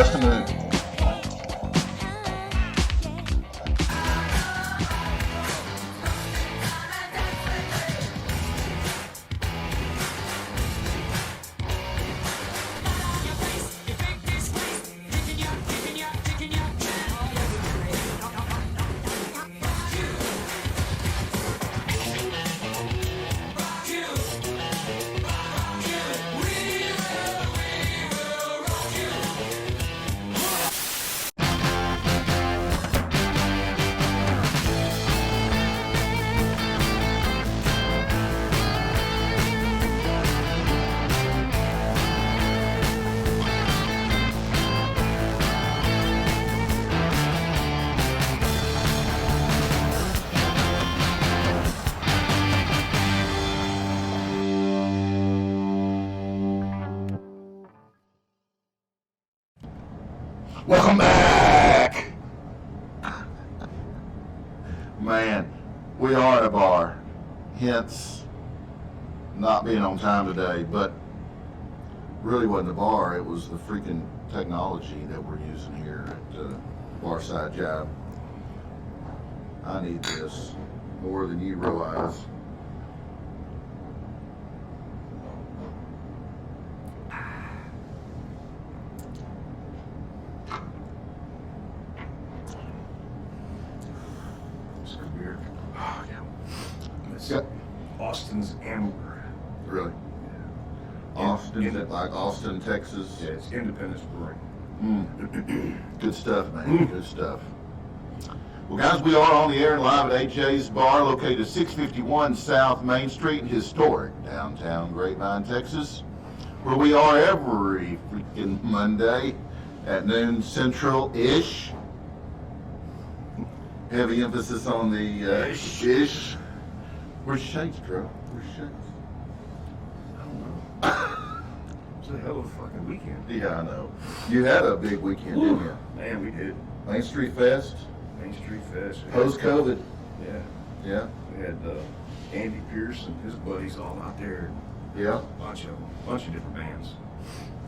afternoon. Welcome back! Man, we are at a bar, hence not being on time today, but really wasn't a bar, it was the freaking technology that we're using here at Barside Jive. I need this more than you realize. Yep. Austin's Amber. Really? Yeah. Austin, is it like Austin, Texas? Yeah, it's Independence Brewing. Good stuff, man. Good stuff. Well, guys, we are on the air and live at AJ's Bar, located at 651 South Main Street in historic downtown Grapevine, Texas, where we are every freaking Monday at noon Central-ish. Heavy emphasis on the ish. Where's Shakes, bro? Where's Shakes? I don't know. It's a hell of a fucking weekend. Yeah, I know. You had a big weekend, didn't you? Man, we did. Main Street Fest. Main Street Fest. Post-COVID. Yeah. Yeah. We had Andy Pierce and his buddies all out there. Yeah. Bunch of different bands.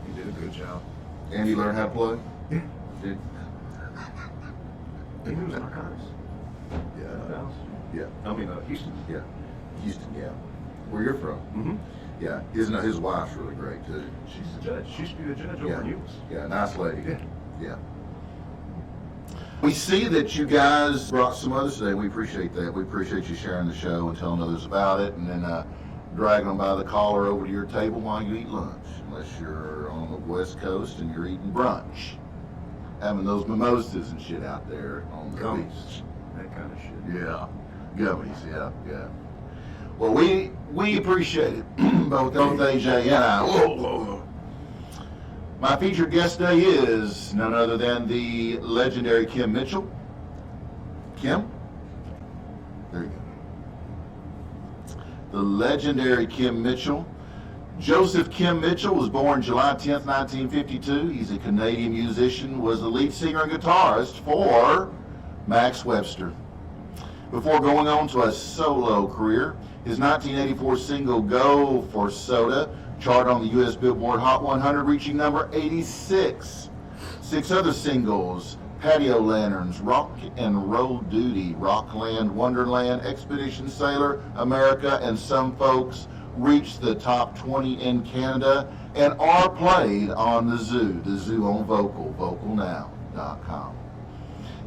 He did a good job. Andy learned how to play? Yeah. Did? He was narcotics. Yeah. Yeah. I mean, Houston. Yeah. Houston, yeah. Where you're from. Mm-hmm. Yeah. His wife's really great, too. She's the judge. She used to be the judge over in Euless. Yeah, nice lady. Yeah. Yeah. We see that you guys brought some others today. We appreciate that. We appreciate you sharing the show and telling others about it, and then dragging them by the collar over to your table while you eat lunch, unless you're on the West Coast and you're eating brunch. Having those mimosas and shit out there on the beach. That kind of shit. Yeah. Gummies, yeah. Well, we appreciate it, both AJ and I. Whoa. My featured guest today is none other than the legendary Kim Mitchell. Kim? There you go. The legendary Kim Mitchell. Joseph Kim Mitchell was born July 10th, 1952. He's a Canadian musician, was the lead singer and guitarist for Max Webster. Before going on to a solo career, his 1984 single Go for Soda charted on the US Billboard Hot 100, reaching number 86. 6 other singles, Patio Lanterns, Rock and Roll Duty, Rockland Wonderland, Expedition Sailor, America, and Some Folks, reached the top 20 in Canada and are played on the Zooom Vocal, vocalnow.com.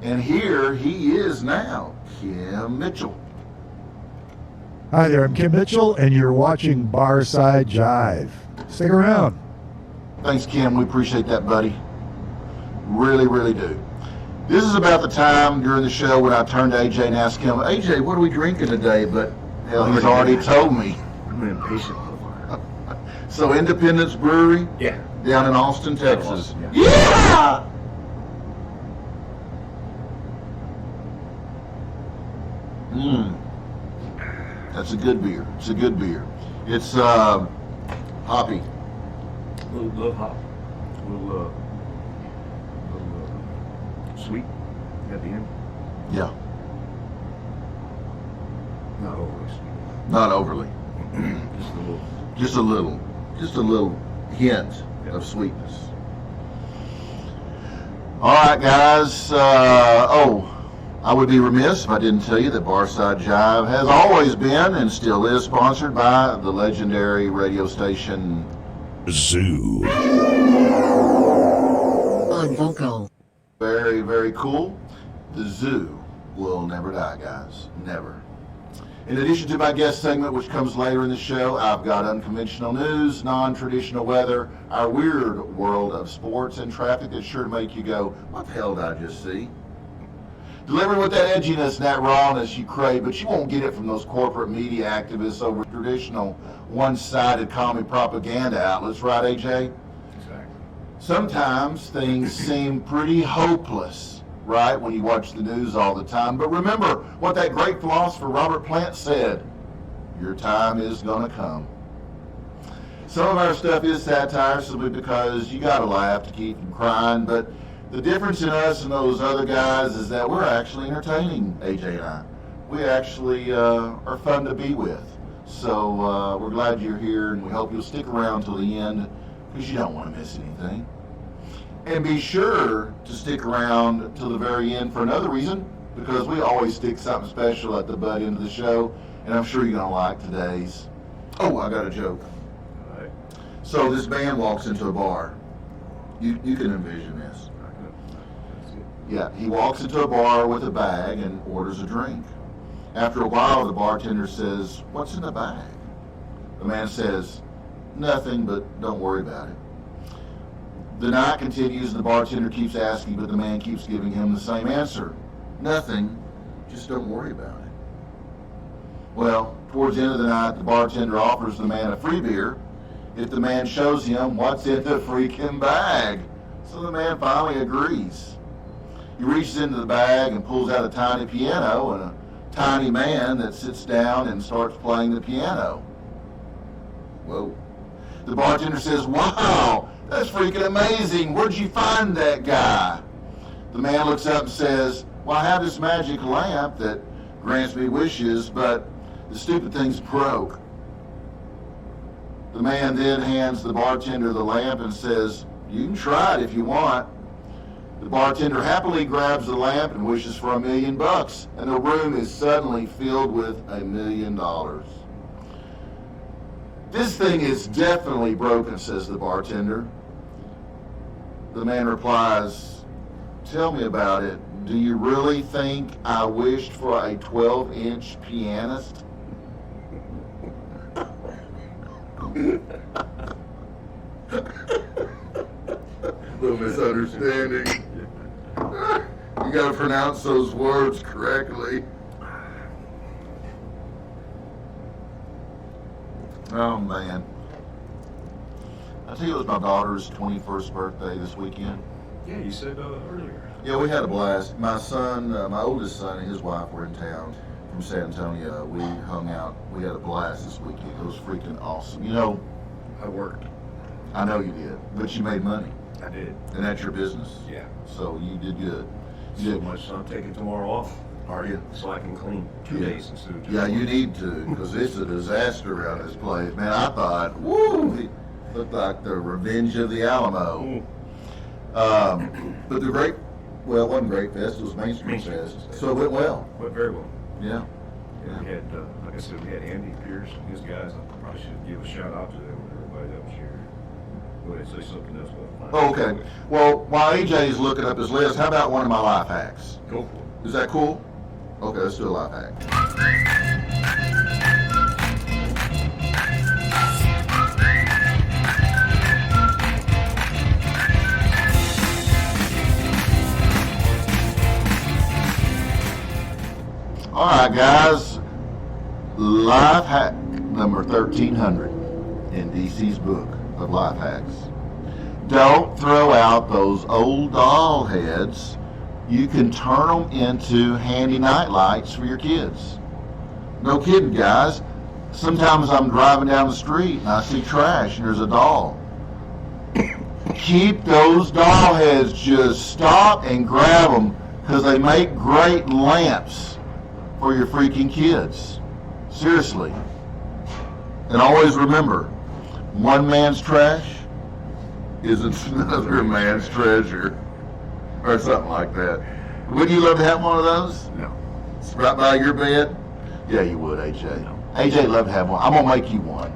And here he is now, Kim Mitchell. Hi there, I'm Kim Mitchell, and you're watching Barside Jive. Stick around. Thanks, Kim. We appreciate that, buddy. Really, really do. This is about the time during the show when I turned to AJ and asked him, AJ, what are we drinking today? But hell, he's already told me. I'm an impatient motherfucker. So Independence Brewery? Yeah. Down in Austin, Texas. Austin, Yeah! That's a good beer. It's a good beer. It's hoppy. Little hop. Little sweet at the end. Yeah. Not overly sweet. Not overly. Just a little. Just a little. Just a little hint of sweetness. All right, guys. I would be remiss if I didn't tell you that Barside Jive has always been and still is sponsored by the legendary radio station Zooom. On vocal. Very, very cool. The zoo will never die, guys. Never. In addition to my guest segment, which comes later in the show, I've got unconventional news, non-traditional weather, our weird world of sports and traffic that's sure to make you go, what the hell did I just see? Delivering with that edginess and that rawness you crave, but you won't get it from those corporate media activists over traditional one-sided commie propaganda outlets, right, AJ? Exactly. Sometimes things seem pretty hopeless, right, when you watch the news all the time. But remember what that great philosopher Robert Plant said, your time is gonna come. Some of our stuff is satire simply because you gotta laugh to keep from crying, but the difference in us and those other guys is that we're actually entertaining, AJ and I. We actually are fun to be with. So we're glad you're here, and we hope you'll stick around till the end because you don't want to miss anything. And be sure to stick around till the very end for another reason, because we always stick something special at the butt end of the show, and I'm sure you're going to like today's. Oh, I got a joke. All right. So this man walks into a bar. You can envision this. Yeah, he walks into a bar with a bag and orders a drink. After a while, the bartender says, "What's in the bag?" The man says, "Nothing, but don't worry about it." The night continues and the bartender keeps asking, but the man keeps giving him the same answer. "Nothing, just don't worry about it." Well, towards the end of the night, the bartender offers the man a free beer if the man shows him what's in the freaking bag. So the man finally agrees. He reaches into the bag and pulls out a tiny piano and a tiny man that sits down and starts playing the piano. Whoa. The bartender says, "Wow, that's freaking amazing. Where'd you find that guy?" The man looks up and says, "Well, I have this magic lamp that grants me wishes, but the stupid thing's broke." The man then hands the bartender the lamp and says, "You can try it if you want." The bartender happily grabs the lamp and wishes for $1 million, and the room is suddenly filled with $1 million. "This thing is definitely broken," says the bartender. The man replies, "Tell me about it. Do you really think I wished for a 12-inch pianist?" Little misunderstanding. You gotta pronounce those words correctly. Oh man. I tell you, it was my daughter's 21st birthday this weekend. Yeah, you said earlier. Yeah, we had a blast. My son, my oldest son and his wife were in town from San Antonio. We hung out. We had a blast this weekend. It was freaking awesome. You know, I worked. I know you did, but you made money. I did. And that's your business. Yeah. So you did good. You So did much, so I'm taking tomorrow off. Are you? So I can clean 2 Yeah. days instead of 2. Yeah, you need to, because it's a disaster around this place. Man, I thought, woo, it looked like the Revenge of the Alamo. But the great, well, it wasn't Great Fest, it was Main Street Fest. So it went well. Went very well. Yeah. Yeah. We had, like I said, we had Andy Pierce and his guys. I probably should give a shout out to them and everybody that was here. Go ahead and say something else. Oh, okay. Well, while AJ is looking up his list, how about one of my life hacks? Go for it. Is that cool? Okay, let's do a life hack. All right, guys. Life hack number 1300 in DC's book of life hacks. Don't throw out those old doll heads. You can turn them into handy night lights for your kids. No kidding, guys. Sometimes I'm driving down the street and I see trash and there's a doll. Keep those doll heads. Just stop and grab them, because they make great lamps for your freaking kids. Seriously. And always remember, one man's trash isn't another man's treasure. or something like that. Wouldn't you love to have one of those? No. Right by your bed? Yeah, you would, AJ. No. AJ love to have one. I'm gonna make you one.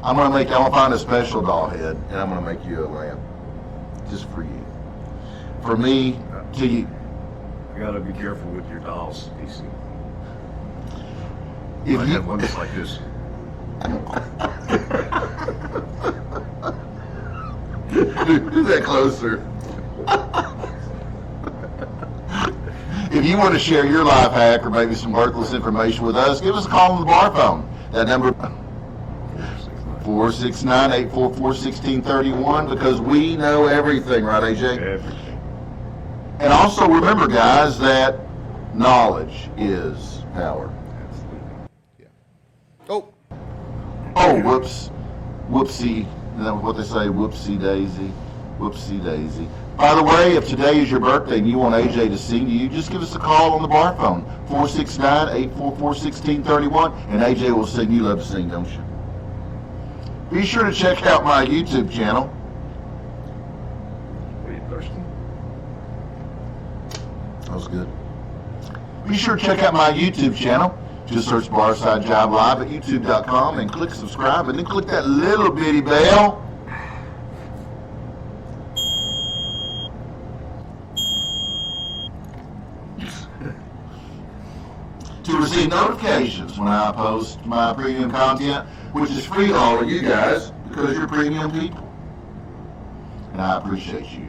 I'm gonna find a special doll head, and I'm gonna make you a lamp, just for you. For me, to you. You gotta be careful with your dolls, DC. If I you have one just like this. do that closer. If you want to share your life hack or maybe some worthless information with us, give us a call on the bar phone. That number 469-844-1631, because we know everything, right, AJ? Everything. And also remember, guys, that knowledge is power. Oh, Oh, whoops. Whoopsie. Isn't that what they say? Whoopsie daisy. Whoopsie daisy. By the way, if today is your birthday and you want AJ to sing to you, just give us a call on the bar phone, 469-844-1631, and AJ will sing. You love to sing, don't you? Be sure to check out my YouTube channel. Are you thirsty? That was good. Be sure to check out my YouTube channel. Just search Barside Jive Live at youtube.com and click subscribe, and then click that little bitty bell. To receive notifications when I post my premium content, which is free to all of you guys because you're premium people. And I appreciate you.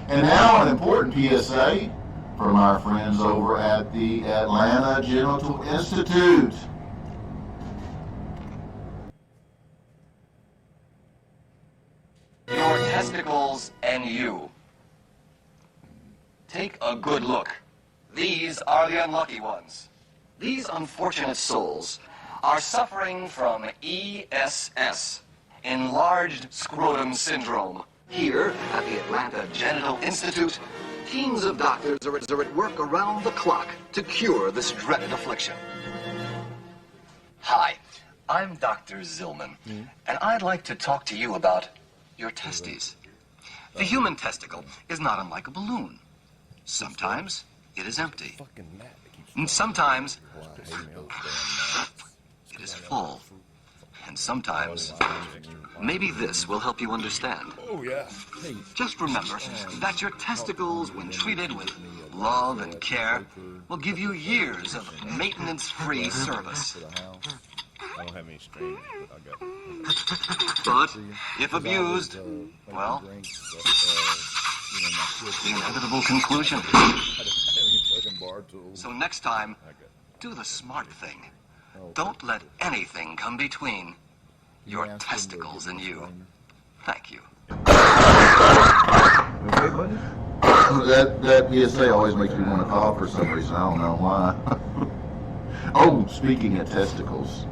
And now an important PSA from our friends over at the Atlanta Genital Institute. Your testicles and you. Take a good look. These are the unlucky ones. These unfortunate souls are suffering from ESS, enlarged scrotum syndrome. Here at the Atlanta Genital Institute, teams of doctors are at work around the clock to cure this dreaded affliction. Hi, I'm Dr. Zillman, and I'd like to talk to you about your testes. The human testicle is not unlike a balloon. Sometimes it is empty. And sometimes it is full. And sometimes maybe this will help you understand. oh yeah. Hey, Just remember that your testicles, when treated with love and care, will give you years of maintenance-free service. I don't have any strings, but I got. But if abused, well, the inevitable conclusion. So next time, do the smart thing. Don't let anything come between your testicles and you. Thank you. Okay, buddy? That PSA always makes me want to cough for some reason. I don't know why. Oh, speaking of testicles,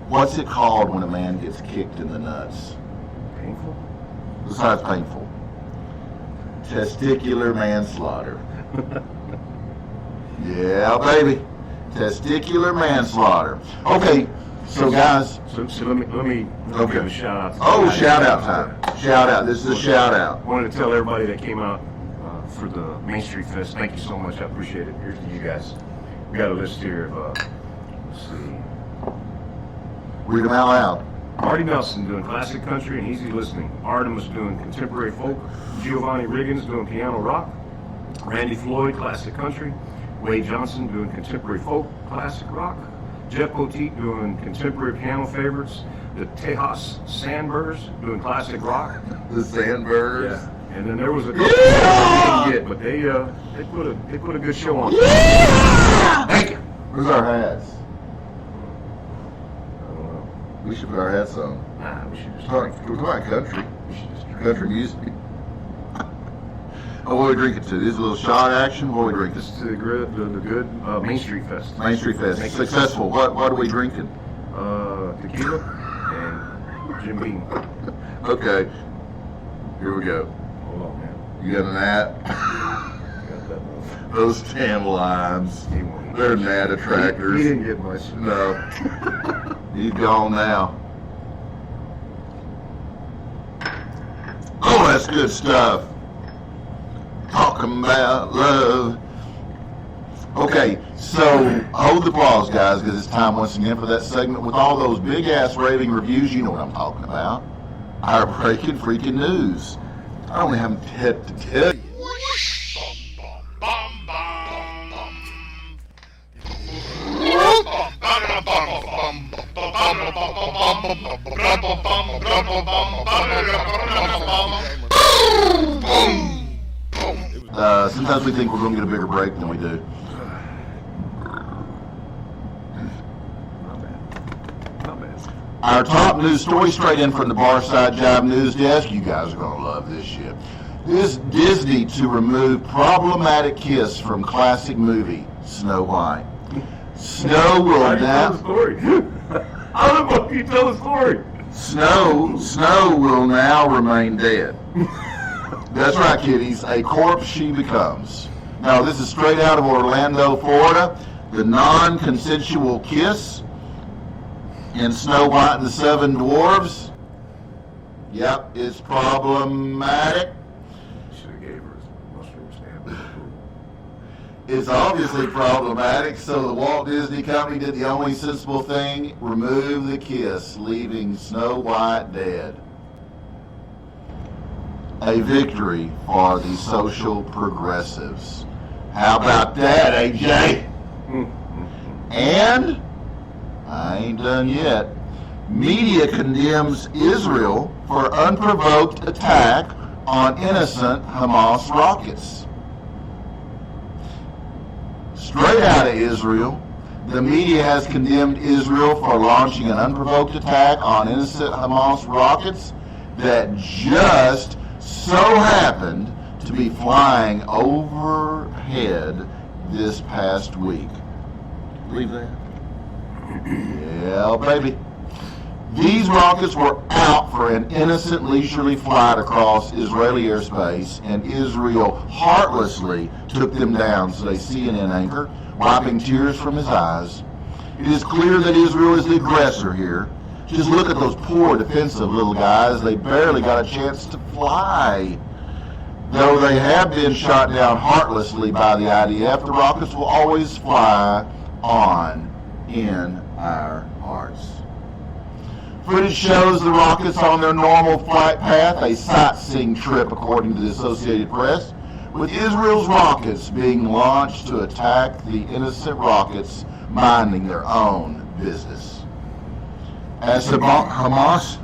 what's it called when a man gets kicked in the nuts? Painful? Besides painful. Testicular manslaughter. Yeah, baby. Testicular manslaughter. Okay, so guys. So let me Okay. give a shout out. Oh, shout out time. Shout out. This is a shout out. I wanted to tell everybody that came out for the Main Street Fest, thank you so much. I appreciate it. Here's to you guys. We got a list here of, let's see. Read them out loud. Marty Nelson doing classic country and easy listening. Artemis doing contemporary folk. Giovanni Riggins doing piano rock. Randy Floyd, classic country. Wade Johnson doing contemporary folk, classic rock. Jeff Poteet doing contemporary piano favorites. The Tejas Sandburgers doing classic rock. The Sandburgers. Yeah. And then there was a couple Yeah! we didn't get, but they put a good show on. Yeah! Thank you. Where's our hats? I don't know. We should put our hats on. Nah, we should just We're talking country. We should just drink. Country music. Oh, what are we drinking to? This is a little shot action. What are we drinking? This is the good Main Street Fest. Main Street Fest. Thank you. Successful. What are we drinking? Tequila and Jim Beam. Okay. Here we go. Hold on, man. You got an hat? Got that one. Those tan lines. He won't- They're gnat He attractors. didn't get much. No. He's gone now. Oh, that's good stuff. Talk talking about love. Okay, so hold the applause, guys, because it's time once again for that segment with all those big-ass raving reviews. You know what I'm talking about. Our breaking freaking news. I only have to tell you. Sometimes we think we're going to get a bigger break than we do. Not bad. Our top news story straight in from the Barside Jive news desk. You guys are going to love this shit. This Disney to remove problematic kiss from classic movie Snow White. Snow will Tell the now. story. How the fuck do you tell the story? Snow will now remain dead. That's right, kiddies. A corpse she becomes. Now, this is straight out of Orlando, Florida. The non-consensual kiss in Snow White and the Seven Dwarfs. Yep, it's problematic. Should have gave her a mushroom stamp. It's obviously problematic, so the Walt Disney Company did the only sensible thing, remove the kiss, leaving Snow White dead. A victory for the social progressives. How about that, AJ? And, I ain't done yet, media condemns Israel for unprovoked attack on innocent Hamas rockets. Straight out of Israel, the media has condemned Israel for launching an unprovoked attack on innocent Hamas rockets that just so happened to be flying overhead this past week. Believe that? Yeah, baby. These rockets were out for an innocent leisurely flight across Israeli airspace, and Israel heartlessly took them down, says a CNN anchor, wiping tears from his eyes. It is clear that Israel is the aggressor here. Just look at those poor defensive little guys. They barely got a chance to fly. Though they have been shot down heartlessly by the IDF, the rockets will always fly on in our hearts. Footage shows the rockets on their normal flight path, a sightseeing trip according to the Associated Press, with Israel's rockets being launched to attack the innocent rockets minding their own business. As Hamas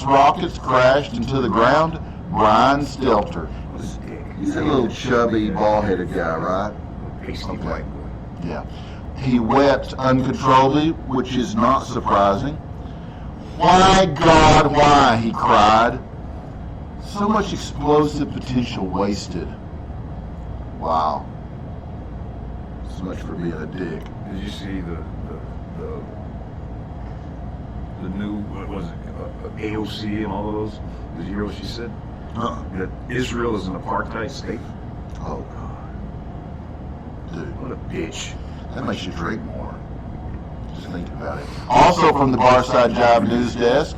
rockets crashed into the ground, Brian Stelter, he's a little chubby, bald-headed guy, right? Pasty white boy. Yeah. He wept uncontrollably, which is not surprising. Why, God, why, he cried. So much explosive potential wasted. Wow. So much for being a dick. Did you see the new, what was it, AOC and all of those? Did you hear what she said? That Israel is an apartheid state? Oh, God. Dude. What a bitch. That makes you drink more. Just think about it. Also from the Barside Jive news desk,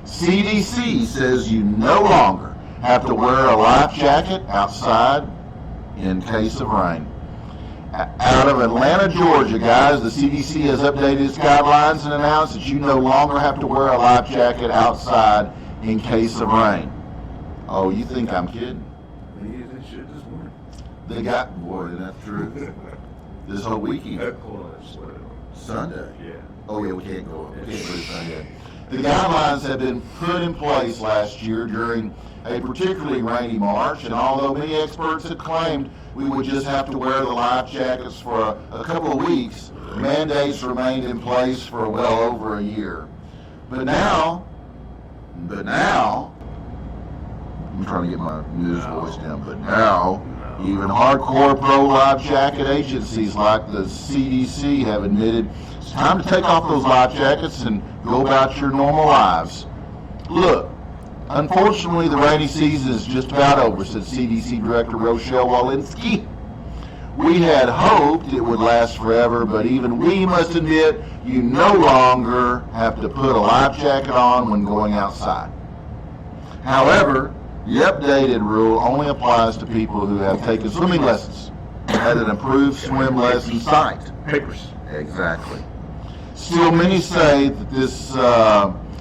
CDC says you no longer have to wear a life jacket outside in case of rain. Out of Atlanta, Georgia, guys, the CDC has updated its guidelines and announced that you no longer have to wear a life jacket outside in case of rain. Oh, you think I'm kidding? They should this morning. They got, boy, isn't that true? This whole weekend. Hold on, just let it on. Sunday. Yeah. Oh, yeah, we can't go. We can't move Sunday. The guidelines have been put in place last year during a particularly rainy March, and although many experts had claimed we would just have to wear the life jackets for a couple of weeks, mandates remained in place for well over a year. But now, I'm trying to get my news voice down, but now, even hardcore pro-life jacket agencies like the CDC have admitted it's time to take off those life jackets and go about your normal lives. Look, unfortunately, the rainy season is just about over, said CDC Director Rochelle Walensky. We had hoped it would last forever, but even we must admit you no longer have to put a life jacket on when going outside. However, The updated rule only applies to people who have taken swimming lessons at an approved swim lesson site. Papers. Exactly. Still, many say that this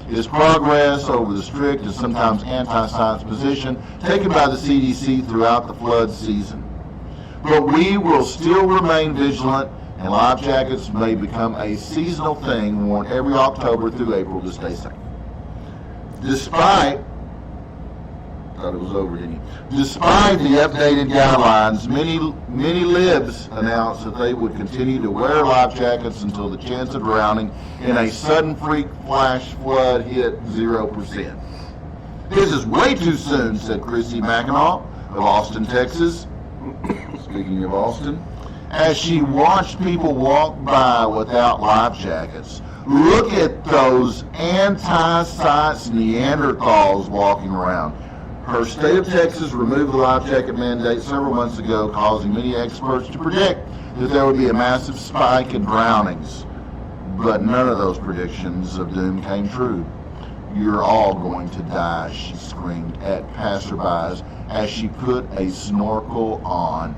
is progress over the strict and sometimes anti-science position taken by the CDC throughout the flood season. But we will still remain vigilant, and life jackets may become a seasonal thing worn every October through April to stay safe. Despite the updated guidelines, many libs announced that they would continue to wear life jackets until the chance of drowning in a sudden freak flash flood hit 0%. This is way too soon, said Chrissy Mackinac of Austin, Texas. Speaking of Austin, as she watched people walk by without life jackets. Look at those anti-science Neanderthals walking around. Her state of Texas removed the life jacket mandate several months ago, causing many experts to predict that there would be a massive spike in drownings. But none of those predictions of doom came true. You're all going to die, she screamed at passerbys as she put a snorkel on.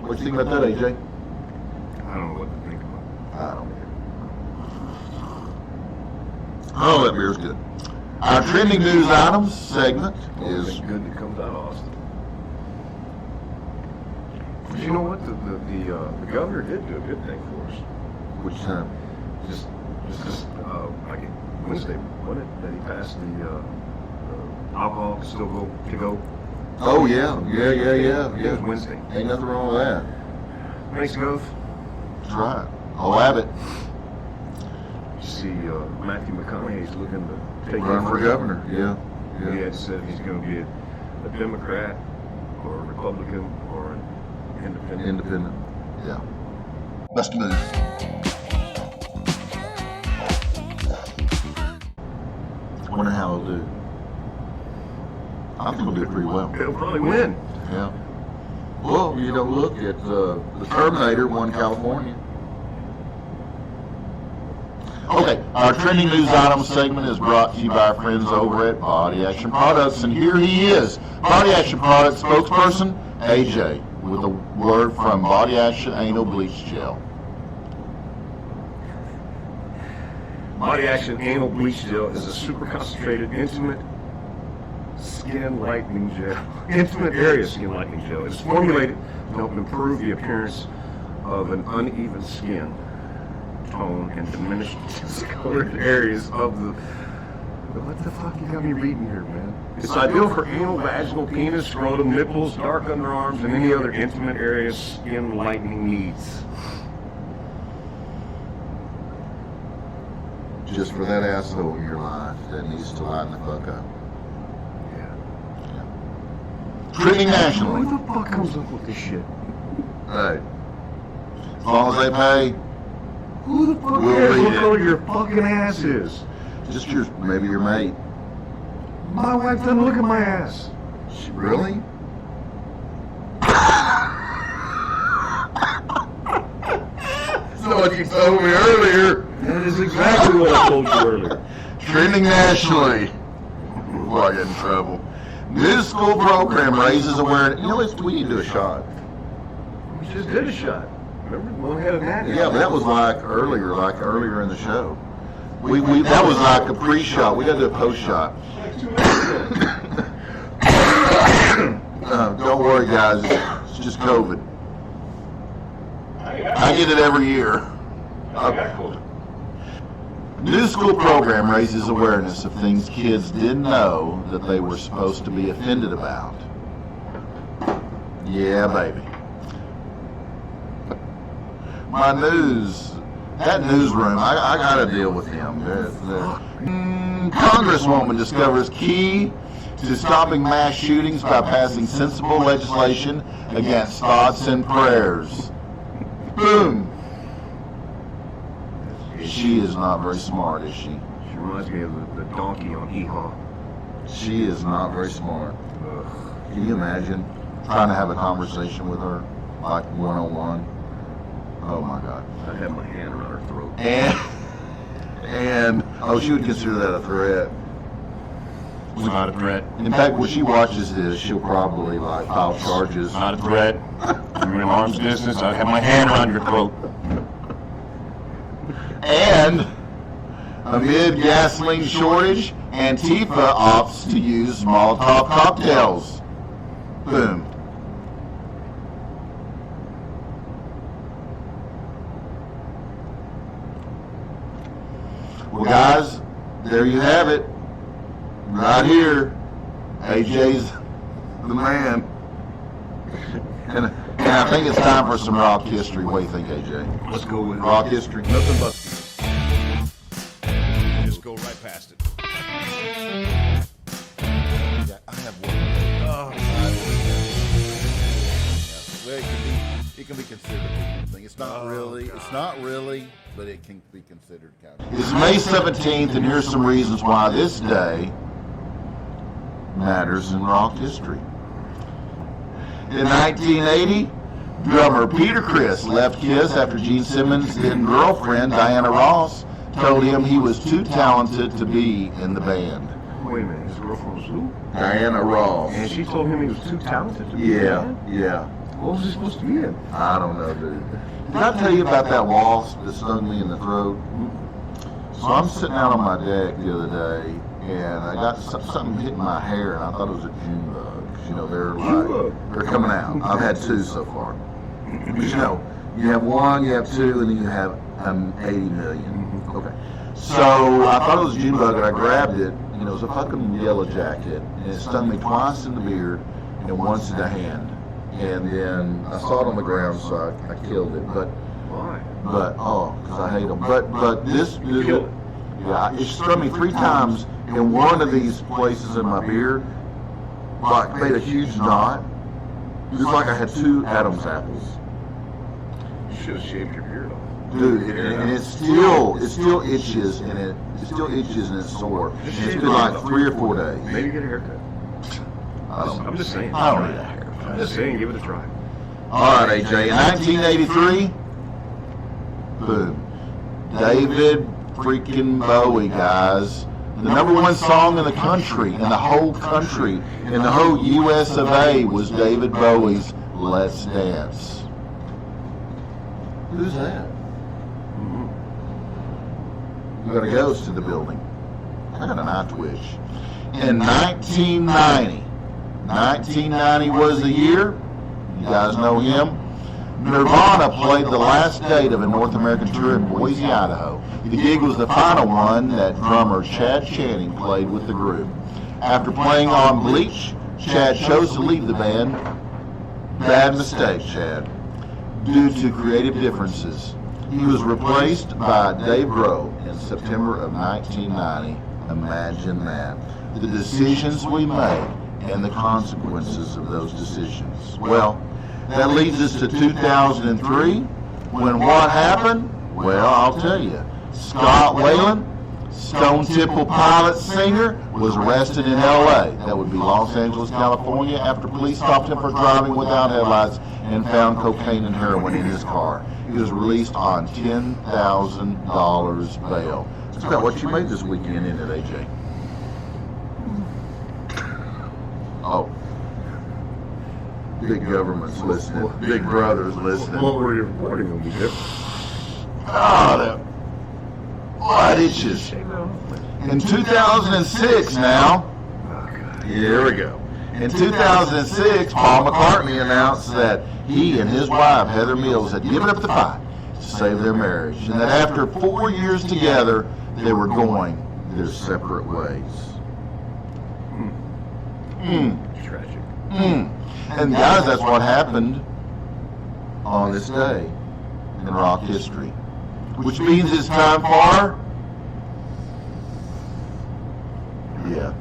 What do you think about that, AJ? I don't know what to think about. I don't care. Oh, that beer's good. Our trending news items segment is good that comes out of Austin. But you know what? The governor did do a good thing for us. which time? Just like Wednesday, wasn't it? That he passed the alcohol can still go to go. Oh yeah. It was Wednesday. Ain't nothing wrong with that. Thanks, Gov. That's right. I'll have it. You see, Matthew McConaughey's looking to take Run for governor. Yeah. He had said he's going to be a Democrat or a Republican or an independent. Independent. Yeah. Best move. I wonder how he'll do. I think he'll do pretty well. He'll probably win. Yeah. Well, you don't look at the Terminator won California. Okay, our trending news items segment is brought to you by our friends over at Body Action Products, and here he is, Body Action Products spokesperson AJ, with a word from Body Action Anal Bleach Gel. Body Action Anal Bleach Gel is a super concentrated, intimate skin lightening gel. Intimate area skin lightening gel. It's formulated to help improve the appearance of an uneven skin tone and diminish discolored areas of the... What the fuck you got me reading here, man? It's ideal for anal, vaginal, penis, scrotum, nipples, dark underarms, and any other intimate area skin lightening needs. Just for that asshole in your life that needs to lighten the fuck up. Yeah. Trending nationally. Who the fuck comes up with this shit? Hey. As long as they pay, Who the fuck We'll cares read what it. color your fucking ass is? just maybe your mate. My wife doesn't look at my ass. Really? That's what you told me earlier. That is exactly what I told you earlier. Trending nationally. Before I get in trouble. New school program raises awareness. You know, we need to do a shot. We just did a shot. Remember? One had a hat. Yeah, but that was like earlier in the show. We that was like a pre-shot. We got to do a post-shot. Don't worry, guys. It's just COVID. I get it every year. New school program raises awareness of things kids didn't know that they were supposed to be offended about. Yeah, baby. That newsroom, I got to deal with him. Congresswoman discovers key to stopping mass shootings by passing sensible legislation against thoughts and prayers. Boom. She is not very smart, is she? She reminds me of the donkey on Hee-Haw. She is not very smart. Can you imagine trying to have a conversation with her, like one-on-one? Oh my God. I'd have my hand around her throat. And she would consider that a threat. It's not a threat. In fact, when she watches this, she'll probably like file charges. Not a threat. You're in arm's distance. I have my hand around your throat. And amid gasoline shortage, Antifa opts to use Molotov cocktails. Boom. Well, guys, there you have it. Right here, AJ's the man. And I think it's time for some rock history. What do you think, AJ? Let's go with Rock history. Nothing but. Just go right past it. Yeah, I have one. Oh, well, it can be considered a thing. It's not really. It's not really, but it can be considered kind of. It's May 17th, and here's some reasons why this day matters in rock history. In 1980, drummer Peter Criss left Kiss after Gene Simmons' then girlfriend, Diana Ross, told him he was too talented to be in the band. Wait a minute, his girlfriend was who? Diana Ross. And she told him he was too talented to be in the Yeah, band? yeah. What was he supposed to be in? I don't know, dude. Did I tell you about that wasp that stung me in the throat? So I'm sitting out on my deck the other day, and I got something hitting my hair, and I thought it was a June bug. You know, they're coming out. I've had 2 so far. But you know, you have 1, you have 2, and then you have 80 million. Okay. So I thought it was a June bug, and I grabbed it, and it was a fucking yellow jacket, and it stung me twice in the beard and once in the hand. And then I saw it on the ground, so I killed it. But Why? because I hate them. But this, yeah, it stung me 3 times in one of these places in my beard. Like made a huge knot. It was like I had 2 Adam's apples. You should have shaved your beard off. Dude, and it still itches, and it's sore. And it's been like 3 or 4 days. Maybe get a haircut. I'm just saying. I don't need a haircut. I'm just saying, give it a try. All right, AJ. In 1983, boom, David freaking Bowie, guys. The #1 song in the country, in the whole country, in the whole US of A was David Bowie's Let's Dance. Who's that? We got a ghost in the building. I got an eye twitch. In 1990 was the year. You guys know him. Nirvana played the last date of a North American tour in Boise, Idaho. The gig was the final one that drummer Chad Channing played with the group. After playing on Bleach, Chad chose to leave the band. Bad mistake, Chad. Due to creative differences. He was replaced by Dave Grohl in September of 1990. Imagine that. The decisions we make and the consequences of those decisions. Well, that leads us to 2003, when what happened? Well, I'll tell you. Scott Weiland, Stone Temple Pilots singer, was arrested in L.A., that would be Los Angeles, California, after police stopped him for driving without headlights and found cocaine and heroin in his car. He was released on $10,000 bail. That's about what you made this weekend, isn't it, AJ? Oh. Big government's listening. Big brother's listening. What were you reporting on me, Dip? Oh, that blood itches. In 2006 now, here we go. In 2006, Paul McCartney announced that he and his wife, Heather Mills, had given up the fight to save their marriage, and that after 4 years together, they were going their separate ways. Tragic. And guys, that's what happened on this day in rock history. Which means it's time for... Yeah.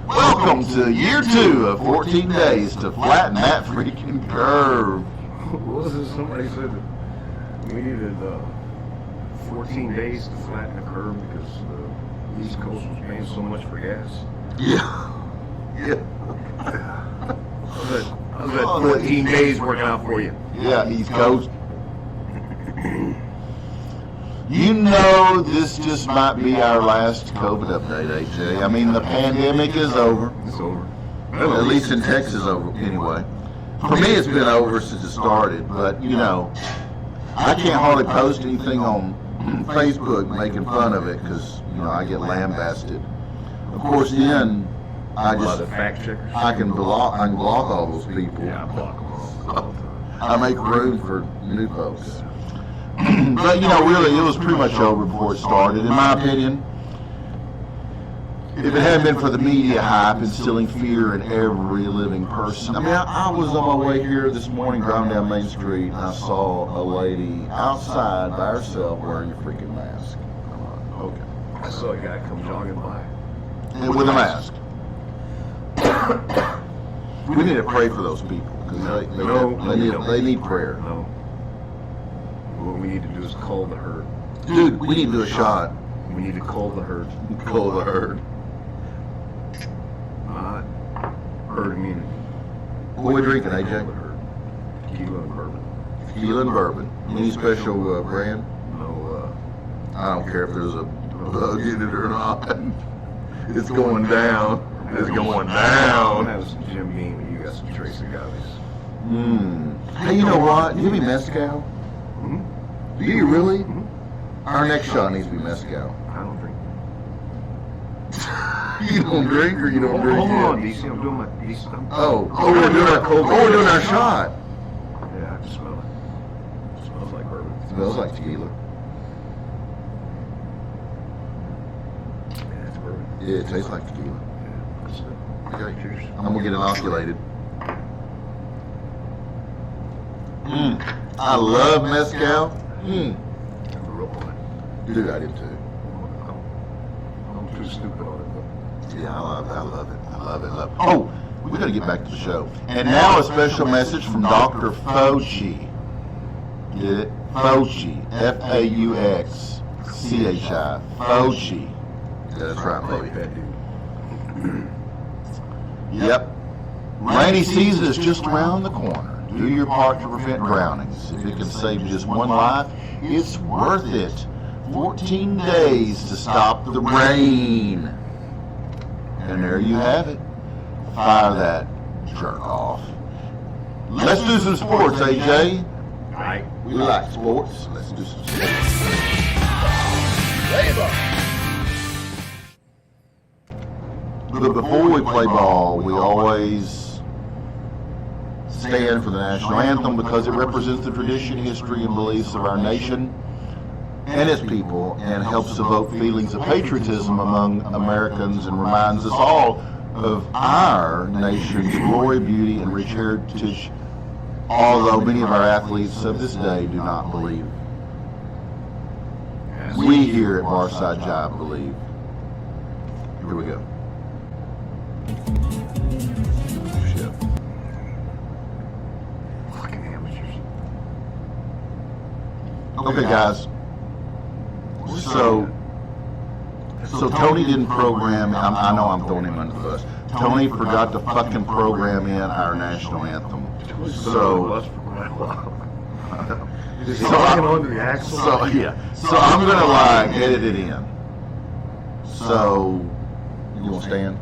Welcome to year 2 of 14 days to flatten that freaking curve. What was it? Somebody said that we needed 14 days to flatten the curve because the East Coast was paying so much for gas. Yeah. How's that 14 days working out for you? Yeah, East Coast. You know this just might be our last COVID update, AJ. I mean, the pandemic is over. It's over. At least in Texas, over anyway. For me, it's been over since it started, but, you know, I can't hardly post anything on Facebook making fun of it because, you know, I get lambasted. Of course, then I A lot just, of fact checkers. I can block all those people. Yeah, I block them all the time. I make room for new folks. But, you know, really, it was pretty much over before it started. In my opinion, if it hadn't been for the media hype instilling fear in every living person. I mean, I was on my way here this morning driving down Main Street, and I saw a lady outside by herself wearing a freaking mask. I'm like, okay. I saw a guy come jogging by. And with a mask. We need to pray for those people, because they need prayer. No. What we need to do is cull the herd. Dude, we need to do a shot. We need to cull the herd. Cull the herd. Not herd immunity. What are we drinking, Cull the AJ? herd. Tequila and bourbon. Tequila and bourbon. Any special brand? No, I don't care if there's a bug in it or not. It's going down. It's going I'll down. have some Jim Beam and you got some Trace Agaves. Hey, you know what? Do you have any mezcal? Hmm? Do you really? Mhm. Our next shot needs to be mezcal. I don't drink. You don't drink or you don't drink Hold on, yet? DC. I'm doing my DC. We're doing our shot. Yeah, I can smell it. It smells like bourbon. Smells like tequila. Yeah, it's bourbon. Yeah, it tastes like tequila. Yeah, that's it. Okay, Cheers. I'm gonna get inoculated. I love mezcal. I'm a real boy. Dude, I did too. I'm too stupid on it, but Yeah, I love it. I love it. Oh, we got to get back to the show. And now a special message from Dr. Fauci. Get it? Fauci. Fauxchi. Fauci. Yeah, that's right, fuck baby. that dude. Yep. Rainy season is just around the corner. Do your part to prevent drownings. If it can save just one life, it's worth it. 14 days to stop the rain. And there you have it. Fire that jerk off. Let's do some sports, AJ. Right. We like sports. Let's do some sports. But before we play ball, we always stand for the national anthem because it represents the tradition, history, and beliefs of our nation and its people and helps evoke feelings of patriotism among Americans and reminds us all of our nation's glory, beauty, and rich heritage, although many of our athletes of this day do not believe. We here at Barside Jive believe. Here we go. Shit. Fucking amateurs. Okay, guys. So Tony didn't program. I know I'm throwing him under the bus. Tony forgot to fucking program in our national anthem. So Just talking onto the axle. So I'm gonna like edit it in. So you want to stand?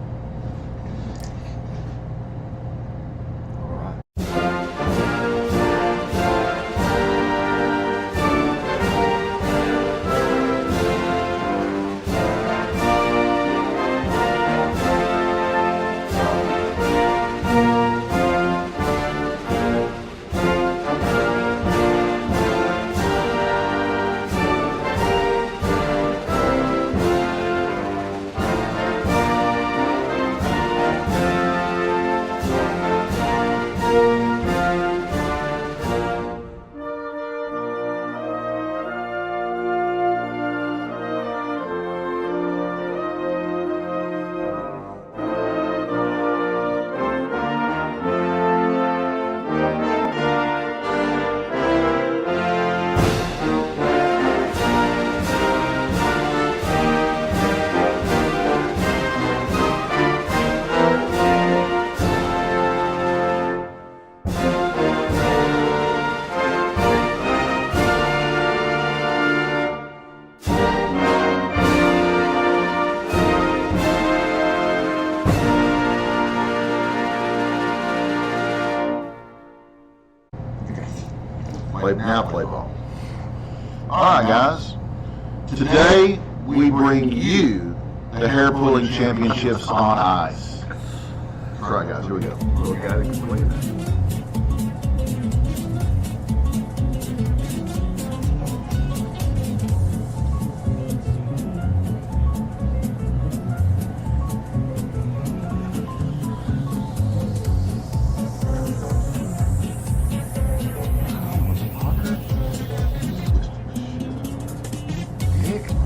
play ball. All right, guys. Today we bring you the hair pulling championships on ice. That's right, guys. Here we go. You gotta explain that.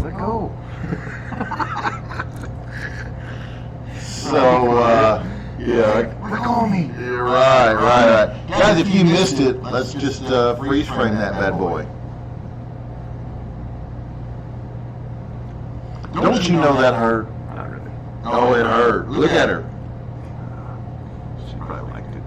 Let go. So, yeah. Let go of me. Yeah, right. Guys, if you missed it, let's just freeze frame that bad boy. Don't you know that hurt? Not really. Oh, it hurt. Look at her. She probably liked it.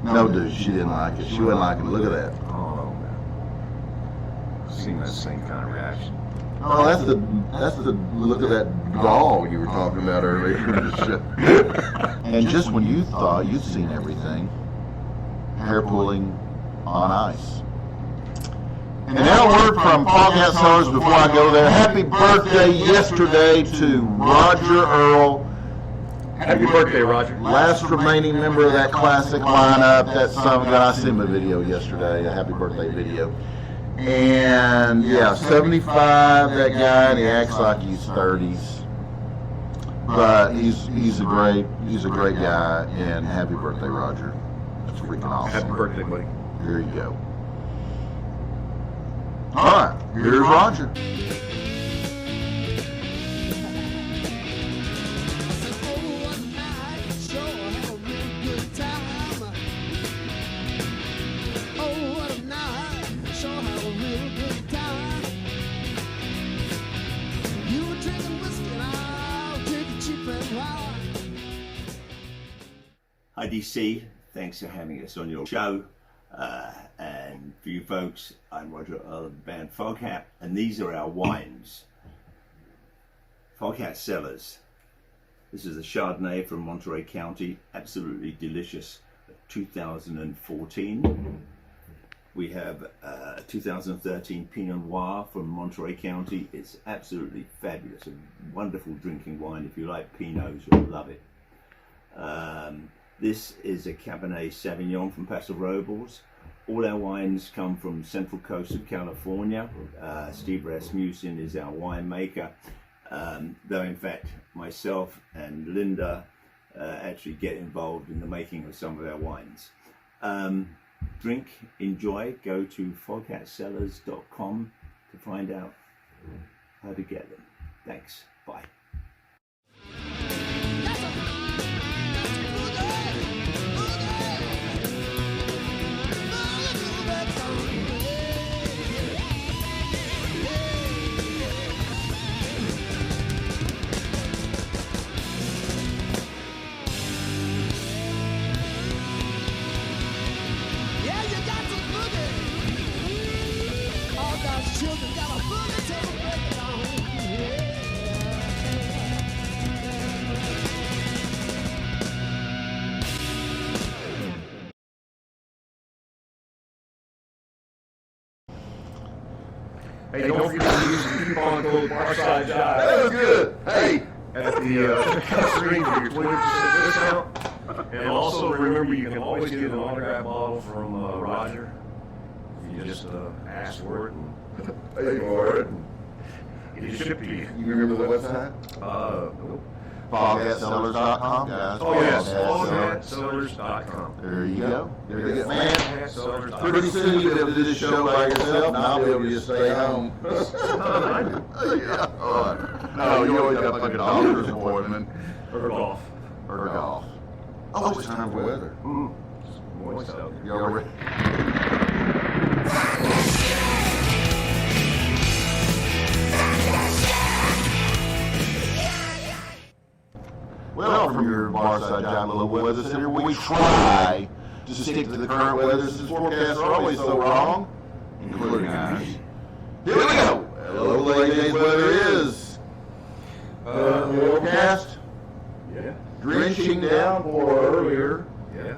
No, dude, she didn't like it. She wouldn't like it. Look at that. Oh, man. Seen that same kind of reaction. Oh, that's the look of that dog you were talking about earlier in the show. And just when you thought you'd seen everything, hair pulling on ice. And now a word from Podcast Sellers before I go there. Happy birthday yesterday to Roger Earl. Happy birthday, Roger. Last remaining member of that classic lineup. That son got I sent him a video yesterday, a happy birthday video. And yeah, 75, that guy, and he acts like he's 30s. But he's a great guy, and happy birthday, Roger. That's freaking awesome. Happy birthday, buddy. Here you go. All right, here's Roger. Hi DC, thanks for having us on your show. And for you folks, I'm Roger Earl of the band Foghat, and these are our wines. Foghat Cellars. This is a Chardonnay from Monterey County, absolutely delicious. 2014. We have 2013 Pinot Noir from Monterey County. It's absolutely fabulous, a wonderful drinking wine. If you like Pinots, you'll love it. This is a Cabernet Sauvignon from Paso Robles. All our wines come from Central Coast of California. Steve Rasmussen is our winemaker, though in fact myself and Linda actually get involved in the making of some of our wines. Drink, enjoy, go to foghatcellars.com to find out how to get them. Thanks, bye. Hey, don't forget to use the coupon code Barside Jive. That was good. Hey. At the checkout screen for your 20% discount. And also remember, you can always get an autograph bottle from Roger. You just ask for it and Pay for it. get it shipped to you. You remember the website? Nope. Foghatsellers.com, guys. Oh yes, Foghatsellers. foghatsellers.com. There you go. There you go. Man, Foghatsellers.com. pretty soon you'll be able to do this show by yourself, and I'll be able to just stay home. I do. Yeah. All right. No, you always got like a doctor's appointment. Or golf. Or golf. Oh, it's time for weather. Moist out there. Y'all ready? Well, from your Barside Jive little weather center, we try to stick to the current weather since forecasts are always so wrong, including ours. Here we go. Hello, late day's weather is forecast. Yeah. Drenching downpour earlier, Yeah.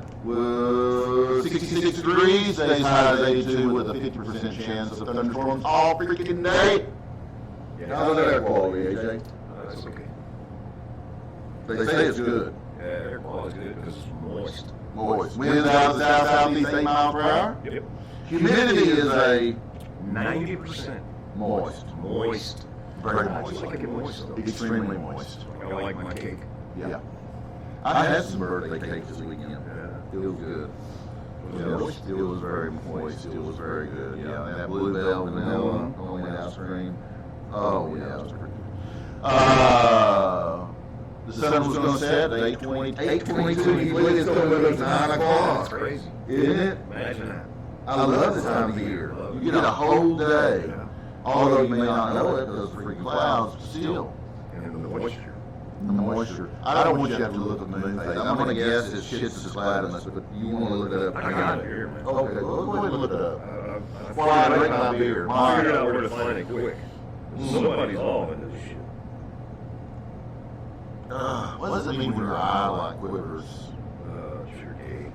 66 degrees, stays high as 82 with a 50% chance of thunderstorms all freaking day. Yeah. How's that air quality, AJ? That's okay. They say it's good. Yeah, air quality is good because it's moist. Moist. Winds out of the south-southeast 8 miles per hour. Yep. Humidity is a 90%. moist. Moist. Very I moist. like it moist though. Extremely moist. I like my cake. Yeah. I had some birthday cake this weekend. Yeah. It was good. Was it moist? It was very moist. It was very good. Yeah, and that bluebell vanilla homemade ice cream. Oh yeah, it was pretty good. The sun was going to set at 8:22. You believe it's going to go to 9 o'clock? That's crazy. Isn't it? Imagine that. I love this time of year. You get a whole day. Although you may not know it, those freaking clouds still. And the moisture. The moisture. I don't want you to have to look at the moon phase. I'm going to guess it's shit's cloudiness, but you want to look it up. I got it here, man. Okay, well, go ahead and look it up. I While I drink my beer. figured out where to find it quick. Somebody's all into this shit. What does it mean when your eye like quivers? Sure gay.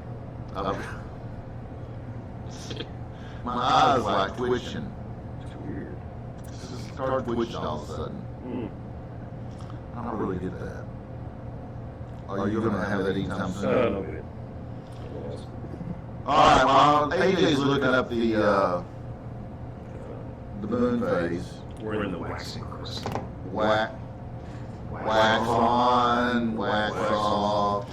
My eyes like twitching. It's weird. Just start twitching all of a sudden. I don't really get that. Are you going to have that anytime soon? No good. Alright, well, AJ's looking up the moon phase. We're in the waxing crystal. Wax on, wax off.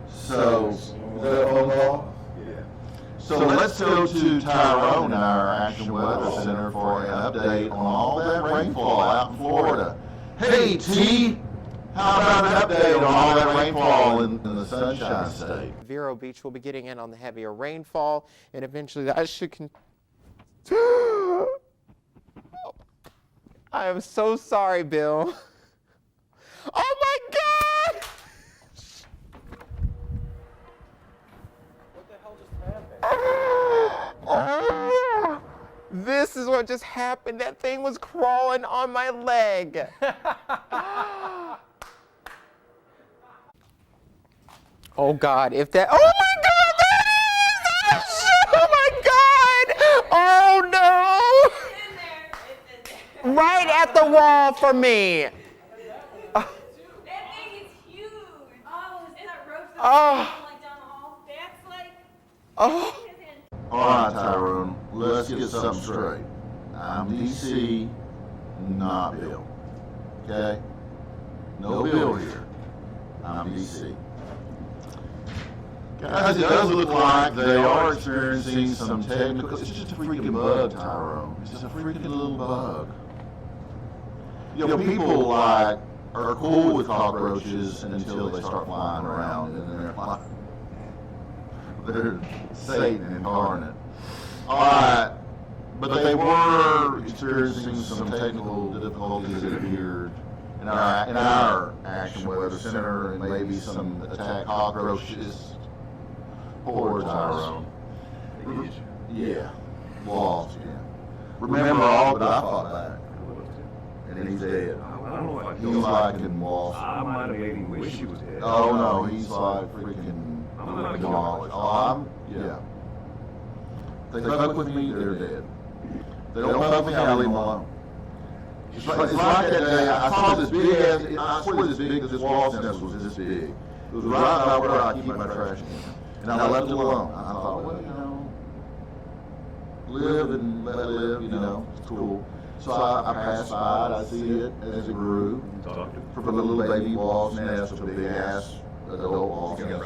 So, is that a phone call? Yeah. So let's go to Tyrone in our Action Weather Center for an update on all that rainfall out in Florida. Hey T, how about an update on all that rainfall in the Sunshine State? Vero Beach will be getting in on the heavier rainfall, and eventually that should I am so sorry, Bill. Oh my God! What the hell just happened? This is what just happened. That thing was crawling on my leg. Oh God, if that, oh my God, that is, oh my God, oh no. Right at the wall for me. That thing is huge. Oh, is that roach that's Oh. like down the hall? That's like. Oh. Alright Tyrone, let's get something straight. I'm DC, not Bill. Okay? No Bill here. I'm DC. Guys, it does look like they are experiencing some technical, it's just a freaking bug, Tyrone. It's just a freaking little bug. You know, people like are cool with cockroaches until they start flying around, and then they're like, they're Satan incarnate. Alright, but they were experiencing some technical difficulties, it appeared, in our Action Weather Center, and maybe some attack cockroaches. Poor Tyrone. Yeah, lost, yeah. Remember all, but I fought back. And he's dead. I don't know if I He's killed like him. in lost. I might have made him wish he was dead. Oh no, he's like freaking I'm not demolished. Oh, yeah. They fuck with me, they're dead. They don't fuck with me, I leave them alone. It's like that day, I saw this big ass, I swear this wall nest was this big. It was right about where I keep my trash can. And I left it alone. I thought, well, you know, live and let live, you know, it's cool. So I passed by it, I see it as it grew. From a little baby wasp nest to a big ass adult wasp nest.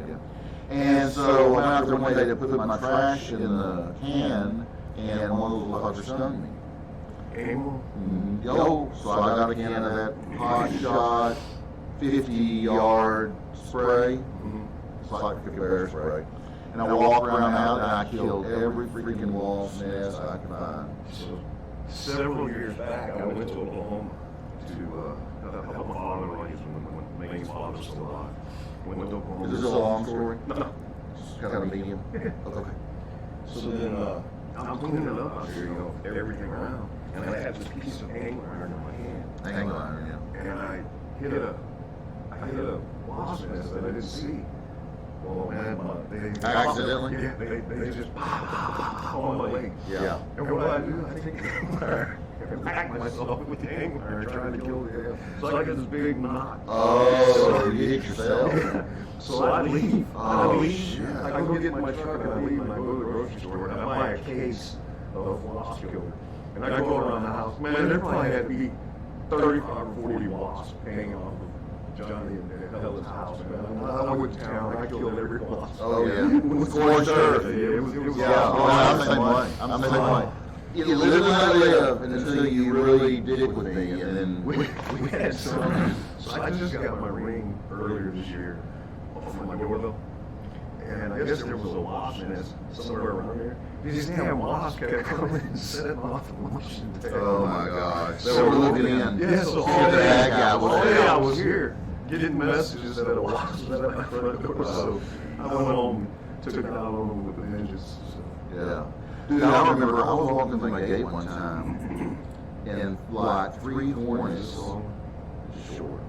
Yeah. And so I went out there one day to put my trash in the can, and one of those little fuckers stung me. Animal? Yo, so I got a can of that hot shot 50-yard spray. It's like a bear spray. And I walked around the house and I killed every freaking wasp nest I could find. So, several years back, I went to Oklahoma to help my father when May's father was still alive. Went to Oklahoma. Is this a long story? No. It's kind of medium? Okay. So then I'm cleaning it up out here, you know, everything around. And I had this piece of angle iron in my hand. Hang on, yeah. And I hit a wasp nest that I didn't see. Oh man, they Accidentally? Yeah, they just on my leg. Yeah. And what I do, I take the angler and whack myself with the angler trying to kill the guy. So I get this big knot. Oh, you hit yourself. So I leave. Oh, shit. I go get in my truck and I leave and I go to the grocery store and I buy a case of wasp killer. And I go around the house. Man, there probably had to be 35 or 40 wasps hanging off of Johnny and Helen's house. Man, I went to town. I killed every wasp. Oh, yeah. With scorched earth. Yeah, it was Yeah, well, I'm the same way. I'm the same way. You live and I live until you really did with me, and then we had some. So I just got my ring earlier this year from my doorbell. And I guess there was a wasp nest somewhere around there. These damn wasps kept coming and setting off the motion. oh my gosh. So we're looking in. Yeah, so all day I was here getting messages that a wasp was at my front door. So I went home, took it out on them with a vengeance. So. Yeah. Dude, I remember I was walking through my gate one time, and like 3 hornets, short,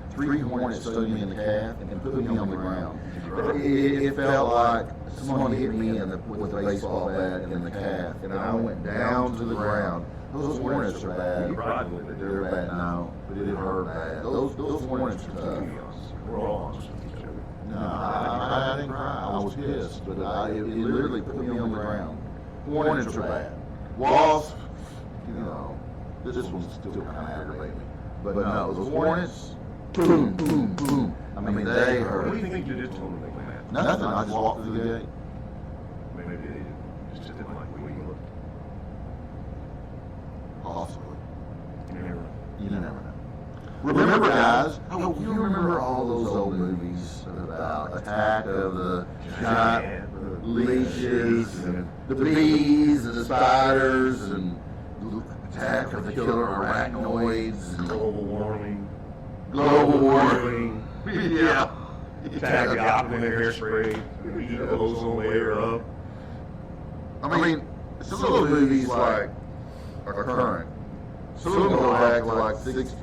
3 hornets stung me in the calf and put me on the ground. It felt like someone hit me with a baseball bat in the calf, and I went down to the ground. Those hornets are bad. They're bad now, but it hurt bad. Those hornets are tough. We're all honest with each other. No, I didn't cry. I was pissed, but it literally put me on the ground. Hornets are bad. Wasps, this one's still kind of aggravating me. But no, those hornets, boom, boom, boom. I mean, they hurt. What do you think you did to them when they went? Nothing. I just walked through the gate. Maybe they just didn't like the way you looked. Possibly. You You never know. never know. Remember, guys? Oh, you remember all those old movies about Attack of the Giant Leeches and the bees and the spiders and Attack of the Killer Arachnoids and Global warming. Global Warming. Yeah. Tag the op in their hairspray. Eat the ozone layer up. I mean, some of those movies like are current. Some of them go back to like 60s.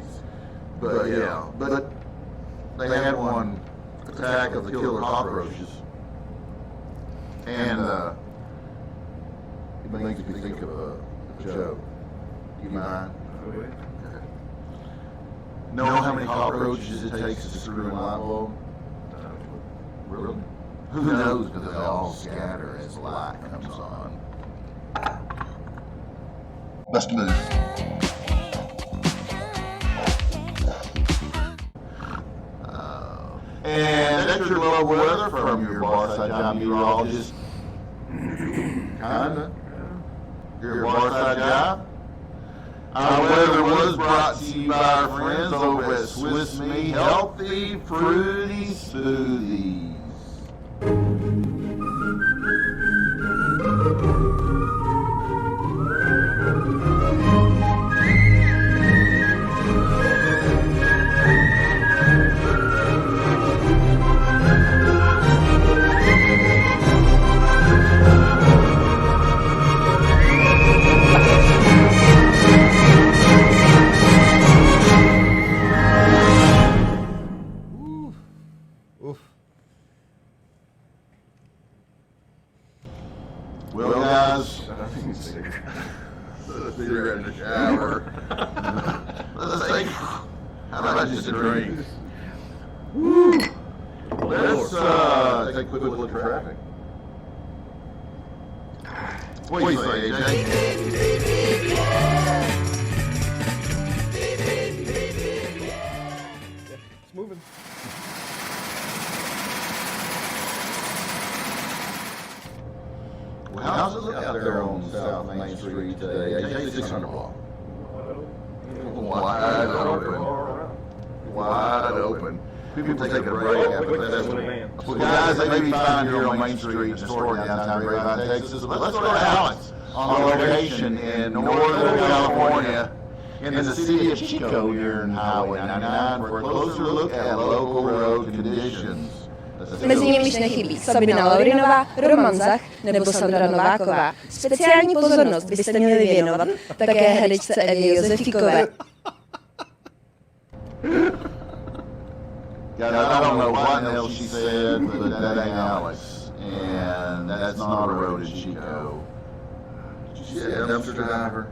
But yeah, but they had one, Attack of the Killer Cockroaches. And it makes me think of a joke. Do you mind? Okay. Know how many cockroaches it takes to screw a light bulb? Really? Who knows, because they all scatter as the light comes on. Best move. And that's your local weather from your Barside Jive meteorologist. Kinda. Your Barside Jive. Our weather was brought to you by our friends over at Swiss Me Healthy Fruity Smoothies. Well, guys, let's cigarette in the shower. Let's take, how about just a drink? Woo. Let's take a quick look at traffic. What do you say, AJ? It's moving. Well, how's it look out there on South Main Street today? AJ 600 block. Wide open. Wide open. People take a break after the festival. Well, guys, they may be fine here on Main Street in historic downtown Grapevine, Texas, but let's go to Alex on location in Northern California in the city of Chico near Highway 99 for a closer look at local road conditions. Mezi nimiž nechybí Sabina Laurinová, Roman Zach nebo Sandra Nováková. Speciální pozornost byste měli věnovat také herečce Evě Josefíkové. Guys, I don't know what the hell she said, but that ain't Alex. And that's not a road in Chico. She said dumpster diver.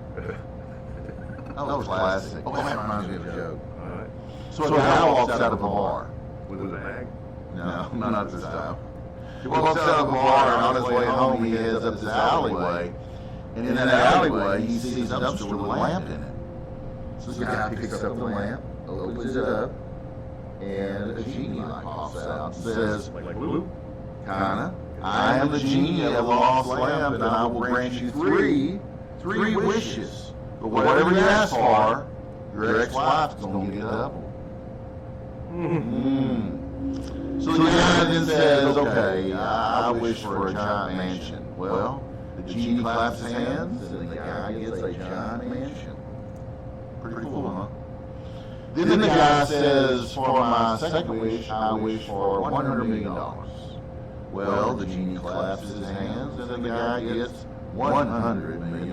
That was classic. Oh, that reminds me of a joke. All right. So a guy walks out of the bar. With a bag. No, not this time. He walks out of the bar, and on his way home, he heads up this alleyway. And in that alleyway, he sees a dumpster with a lamp in it. So the guy picks up the lamp, opens it up, and a genie light pops out and says, Like Lulu. kinda, I am the genie of the lost lamp, and I will grant you three wishes. But whatever you ask for, your ex-wife's going to get double. So the guy then says, okay, I wish for a giant mansion. Well, the genie claps his hands, and the guy gets a giant mansion. Pretty cool, huh? Then the guy says, for my second wish, I wish for $100 million. Well, the genie claps his hands, and the guy gets $100 million.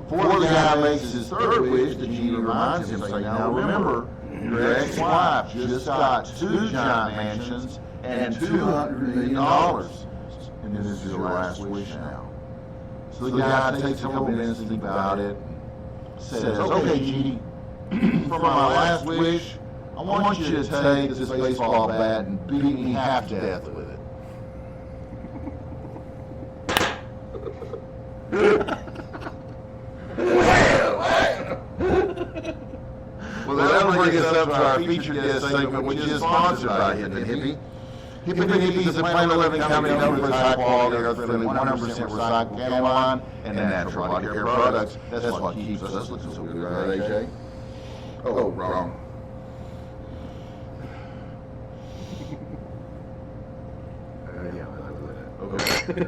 Before the guy makes his third wish, the genie reminds him, saying, now remember, your ex-wife just got 2 giant mansions and $200 million. And this is your last wish now. So the guy takes a couple minutes to think about it, and says, okay, genie, for my last wish, I want you to take this baseball bat and beat me half to death with it. Well, that'll bring us up to our featured guest segment, which is sponsored by Hip and Hippie. Hip and Hippie is a Planet Living company known for its high-quality, earth-friendly, 100% recycled candle line and natural body care products. That's what keeps us looking so good, right, AJ? Oh, wrong. Okay.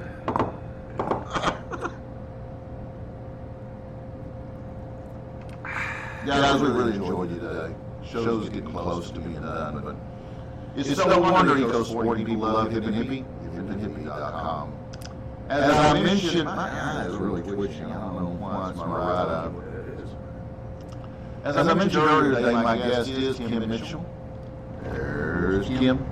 Guys, we really enjoyed you today. Show's getting close to being done, but it's no wonder Eco Sporting people love Hip and Hippie. HipandHippie.com. As I mentioned, my eye is really twitching. I don't know why it's my right eye. As I mentioned earlier today, my guest is Kim Mitchell. There's Kim.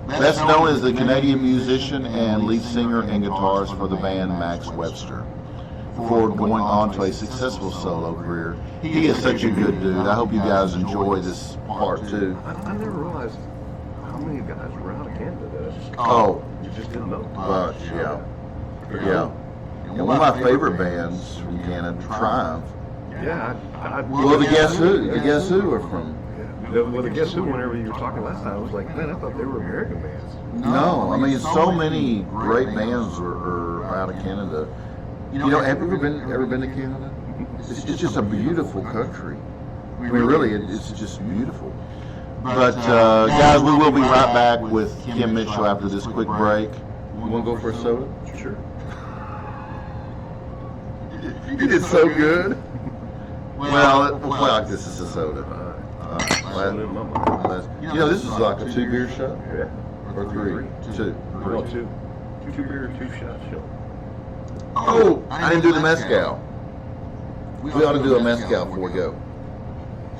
Best known as the Canadian musician and lead singer and guitarist for the band Max Webster. Before going on to a successful solo career, he is such a good dude. I hope you guys enjoy this part too. I never realized how many guys were out of Canada. Oh, You just didn't know. but yeah. And one of my favorite bands from Canada, Triumph. Yeah, Well, the Guess Who are from. Well, the Guess Who, whenever you were talking last time, I was like, man, I thought they were American bands. No, I mean so many great bands are out of Canada. You know, have you ever been to Canada? It's just a beautiful country. I mean, really, it's just beautiful. But guys, we will be right back with Kim Mitchell after this quick break. You want to go for a soda? Sure. You did so good. Well, we'll play like this is a soda. You know, this is like a 2-beer shot? Yeah. Or 3? 2. No, 2. 2 beer, 2 shots, show. Oh, I didn't do the mezcal. We ought to do a mezcal before we go.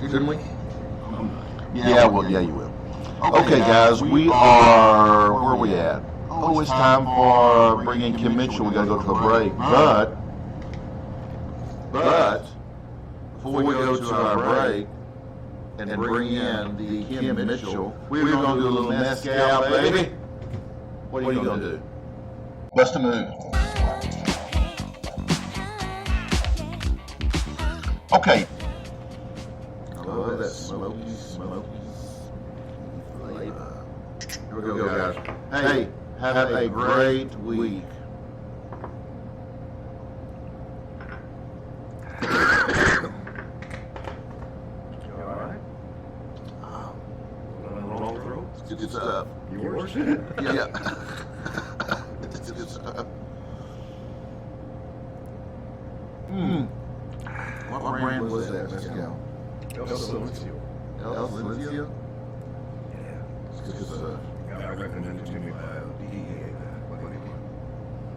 Shouldn't we? Yeah, well, yeah, you will. Okay, guys, we are, where are we at? Oh, it's time for bringing Kim Mitchell. We got to go to a break. But, before we go to our break and bring in the Kim Mitchell, we're going to do a little mezcal, baby. What are you going to do? Bust a move. Okay. I love that smoky flavor. Here we go, guys. Hey, have a great week. You all right? Long throat? It's good stuff. Yours? Yeah. It's good stuff. What brand was that mezcal? El Silencio. El Silencio? Yeah. It's good stuff. Got recommended to me by DEA.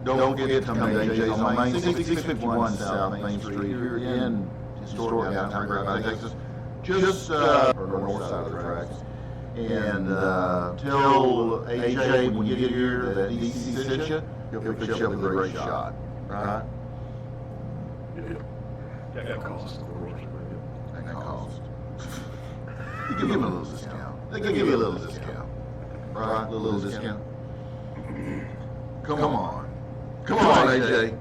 Don't forget to come to AJ's on Main, 6651 South Main Street here in historic downtown Grand Valley, Texas. just or north side of the tracks. And tell AJ when you get here that DC sent you, he'll pick you up with a great shot. Right? Yeah. That cost, of course. And that cost. You give him a little discount. They give you a little discount. Right? A little discount. Come on. Come on, AJ.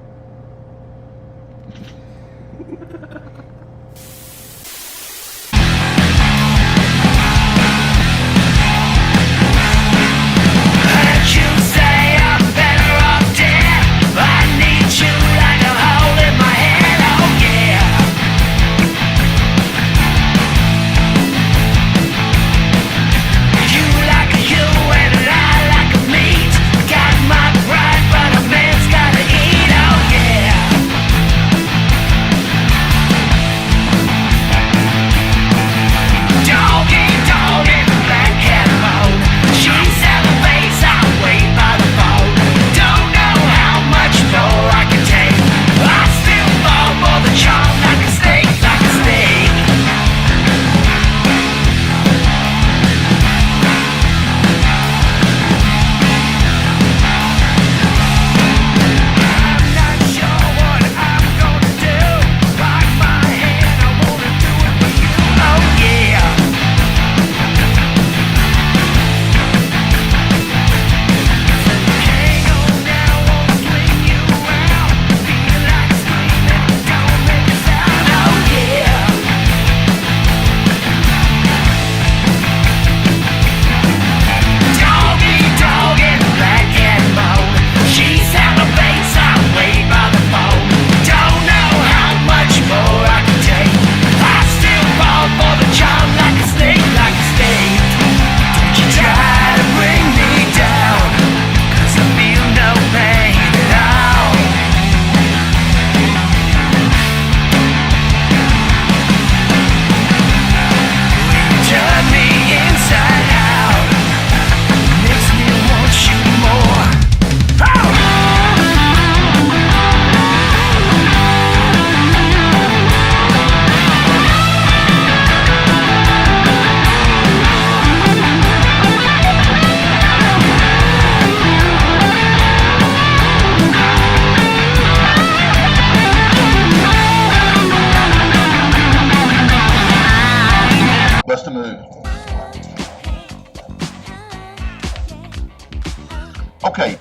Okay.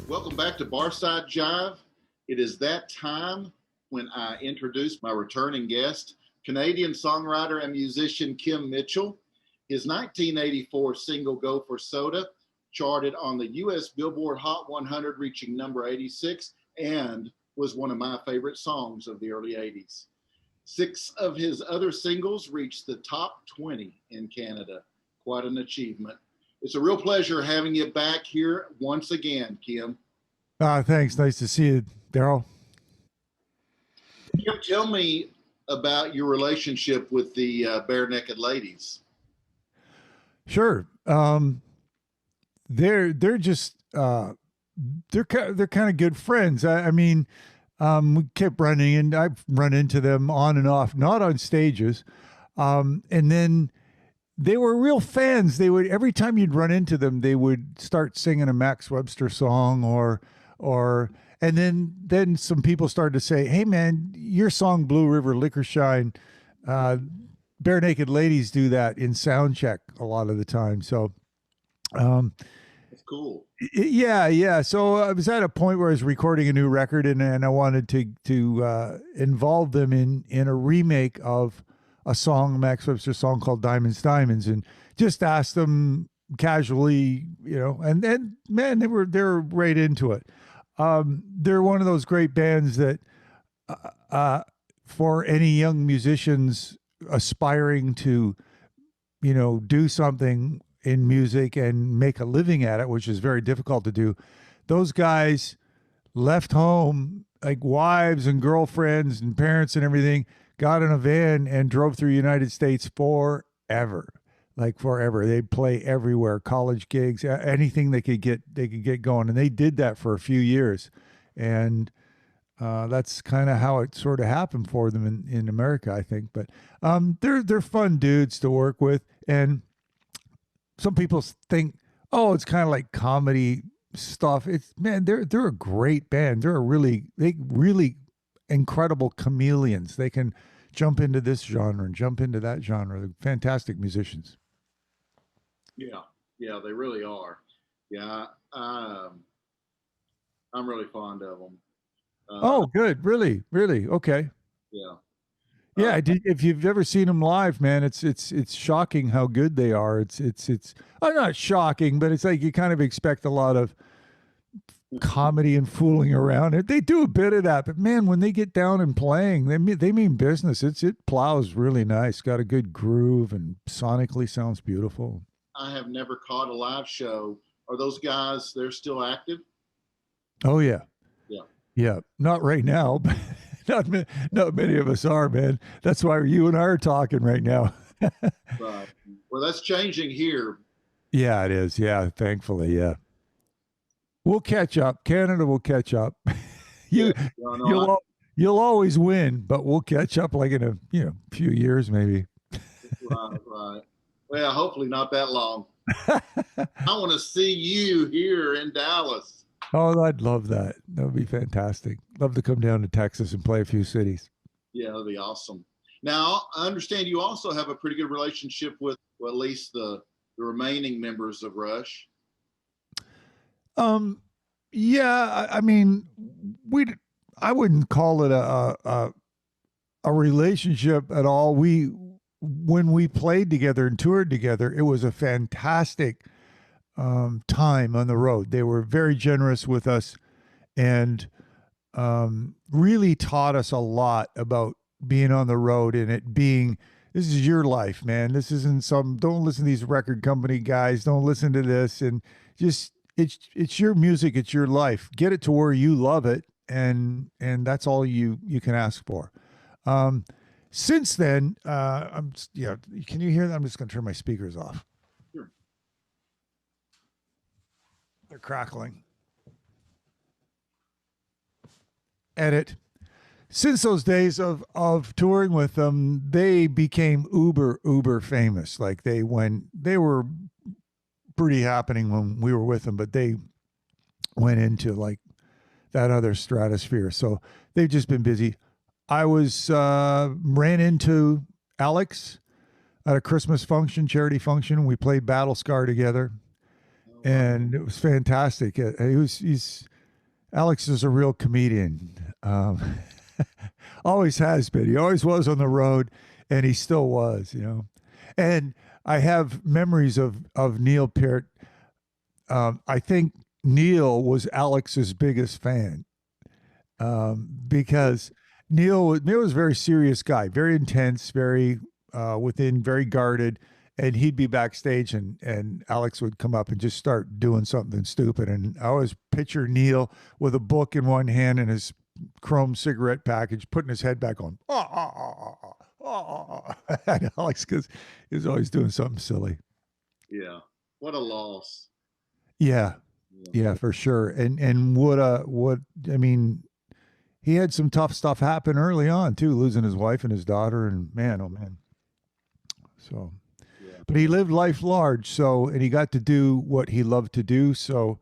Welcome back to Barside Jive. It is that time when I introduce my returning guest, Canadian songwriter and musician Kim Mitchell. His 1984 single Go for Soda charted on the US Billboard Hot 100, reaching number 86, and was one of my favorite songs of the early 80s. 6 of his other singles reached the top 20 in Canada. Quite an achievement. It's a real pleasure having you back here once again, Kim. Thanks. Nice to see you, Daryl. Kim, tell me about your relationship with the Bare Naked Ladies. Sure. They're just they're kind of good friends. I mean, we kept running, and I've run into them on and off, not on stages, and then they were real fans. They would, every time you'd run into them, they would start singing a Max Webster song, and then some people started to say, "Hey man, your song Blue River Liquor Shine, Bare Naked Ladies do that in sound check a lot of the time." So, That's cool. yeah. So I was at a point where I was recording a new record, and I wanted to involve them in a remake of a song, Max Webster song called Diamonds, Diamonds, and just asked them casually, and then, man, they're right into it. They're one of those great bands that, for any young musicians aspiring to, do something in music and make a living at it, which is very difficult to do, those guys left home, like wives and girlfriends and parents and everything, got in a van and drove through the United States forever. Like forever. They'd play everywhere, college gigs, anything they could get going. And they did that for a few years. And that's kind of how it sort of happened for them in America, I think. But they're fun dudes to work with. And some people think, oh, it's kind of like comedy stuff. They're a great band. They really incredible chameleons. They can jump into this genre and jump into that genre. They're fantastic musicians. Yeah, they really are. Yeah, I'm really fond of them. Oh, good. Really? Okay. Yeah. If you've ever seen them live, man, it's shocking how good they are. It's not shocking, but it's like you kind of expect a lot of comedy and fooling around. They do a bit of that, but man, when they get down and playing, they mean business. It plows really nice. Got a good groove and sonically sounds beautiful. I have never caught a live show. Are those guys, they're still active? Oh yeah. Yeah. Not right now, but not many of us are, man. That's why you and I are talking right now. Right. Well, that's changing here. Yeah, it is. Yeah, thankfully, yeah. We'll catch up. Canada will catch up. You'll always win, but we'll catch up like in a few years maybe. Right. Well, hopefully not that long. I want to see you here in Dallas. Oh, I'd love that. That would be fantastic. Love to come down to Texas and play a few cities. Yeah, that'd be awesome. Now, I understand you also have a pretty good relationship with, well, at least the remaining members of Rush. Yeah, I mean, I wouldn't call it a relationship at all. When we played together and toured together, it was a fantastic time on the road. They were very generous with us and really taught us a lot about being on the road and it being, this is your life, man. This isn't don't listen to these record company guys. Don't listen to this. And just, it's your music. It's your life. Get it to where you love it. And that's all you can ask for. Since then, can you hear that? I'm just going to turn my speakers off. Sure. They're crackling. Edit. Since those days of touring with them, they became uber famous. Like they were pretty happening when we were with them, but they went into like that other stratosphere. So they've just been busy. I ran into Alex at a Christmas function, charity function. We played Battle Scar together, and it was fantastic. Alex is a real comedian. Always has been. He always was on the road, and he still was, you know. And I have memories of Neil Peart. I think Neil was Alex's biggest fan, because Neil was a very serious guy, very intense, very very guarded, and he'd be backstage, and Alex would come up and just start doing something stupid. And I always picture Neil with a book in one hand and his chrome cigarette package, putting his head back on. And Alex, because he was always doing something silly. Yeah. What a loss. Yeah. Yeah, for sure. And what I mean, he had some tough stuff happen early on too, losing his wife and his daughter, and man, oh man. So, but he lived life large, so, and he got to do what he loved to do. So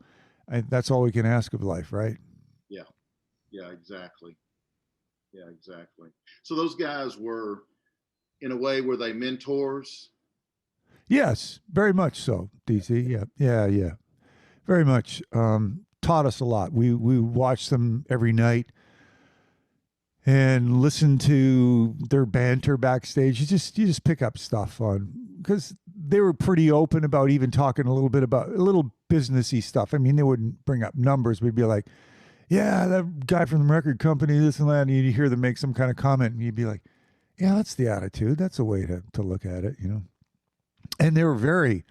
that's all we can ask of life, right? Yeah. Yeah, exactly. Yeah, exactly. So those guys were, in a way, were they mentors? Yes, very much so, DC. Yeah. Very much. Taught us a lot. We watched them every night and listened to their banter backstage. You just pick up stuff on, because they were pretty open about even talking a little bit about a little businessy stuff. I mean, they wouldn't bring up numbers. We'd be like, yeah, that guy from the record company, this and that, and you'd hear them make some kind of comment, and you'd be like, yeah, that's the attitude. That's a way to look at it, you know. And they were very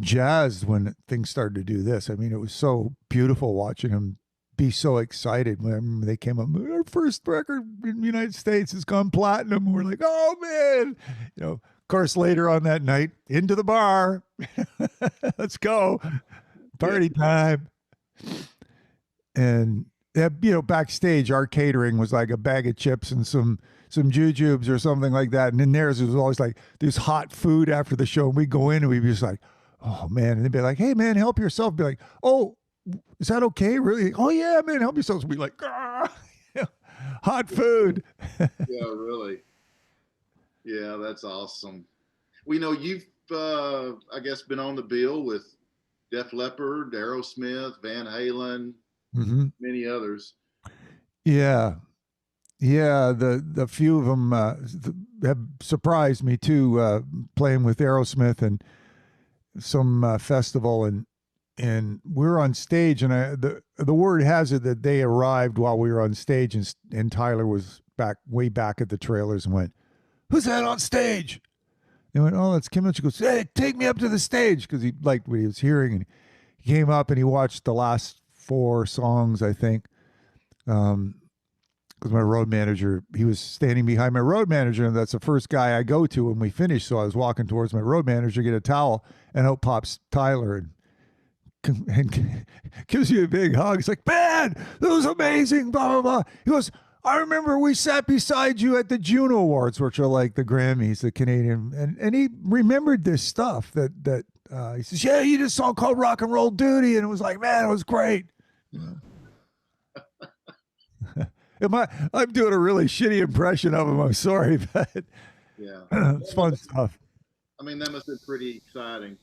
jazzed when things started to do this. I mean, it was so beautiful watching them be so excited when they came up. Our first record in the United States has gone platinum. We're like, oh man, you know. Of course, later on that night, into the bar, let's go, party time. And you know, backstage, our catering was like a bag of chips and some jujubes or something like that. And in theirs, it was always like this hot food after the show. And we'd go in and we'd be just like, oh man. And they'd be like, hey man, help yourself. Be like, oh, is that okay? Really? Oh yeah, man, help yourself. We'd be like, hot food. Yeah, really. Yeah, that's awesome. We know you've, I guess, been on the bill with Def Leppard, Aerosmith, Van Halen, many others. Yeah. The few of them have surprised me too, playing with Aerosmith and some festival, and we're on stage, and the word has it that they arrived while we were on stage, and Tyler was way back at the trailers and went, who's that on stage? They went, oh, that's Kim Mitchell. Goes, hey, take me up to the stage, because he liked what he was hearing, and he came up and he watched the last 4 songs, I think. Because my road manager, he was standing behind my road manager, and that's the first guy I go to when we finish. So I was walking towards my road manager, get a towel, and out pops Tyler and gives you a big hug. He's like, man, that was amazing, blah, blah, blah. He goes, I remember we sat beside you at the Juno Awards, which are like the Grammys, the Canadian, and he remembered this stuff that he says, yeah, you did a song called Rock and Roll Duty, and it was like, man, it was great. I'm doing a really shitty impression of him. I'm sorry, but yeah, it's fun stuff. I mean, that must have been pretty exciting.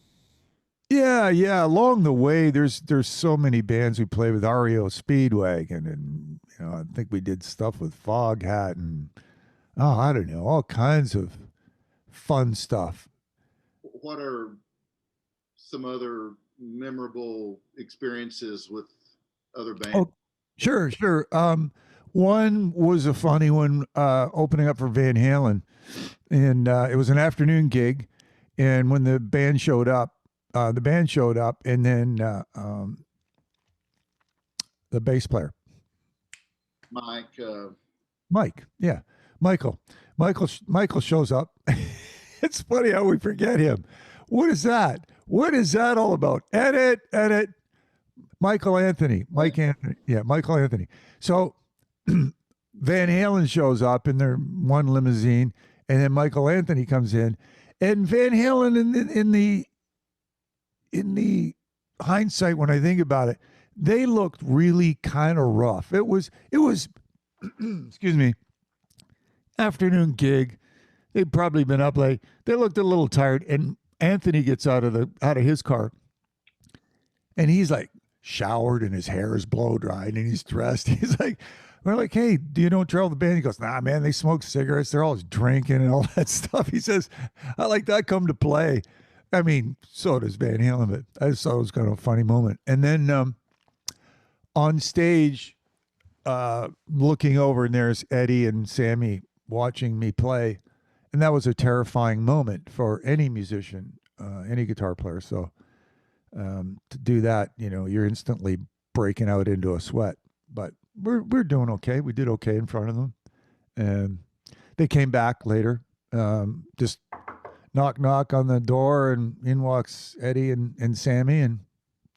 Yeah. Along the way, there's so many bands we play with. REO Speedwagon, and you know, I think we did stuff with Foghat, and I don't know, all kinds of fun stuff. What are some other memorable experiences with other bands? Oh, sure. One was a funny one, opening up for Van Halen, and it was an afternoon gig, and when the band showed up, and then the bass player, Mike, yeah, Michael shows up. It's funny how we forget him. What is that? What is that all about? Edit. Mike Anthony. Yeah, Michael Anthony. So Van Halen shows up in their one limousine, and then Michael Anthony comes in, and Van Halen in the hindsight, when I think about it, they looked really kind of rough. It was excuse me, afternoon gig. They'd probably been up late. They looked a little tired, and Anthony gets out of his car, and he's like showered, and his hair is blow dried, and he's dressed. He's like, We're like, hey, do you know Terrell the band? He goes, nah, man, they smoke cigarettes. They're always drinking and all that stuff. He says, I like that come to play. I mean, so does Van Halen, but I just thought it was kind of a funny moment. And then on stage, looking over, and there's Eddie and Sammy watching me play. And that was a terrifying moment for any musician, any guitar player. So to do that, you know, you're instantly breaking out into a sweat. But we're doing okay. We did okay in front of them. And they came back later, just knock on the door, and in walks Eddie and Sammy, and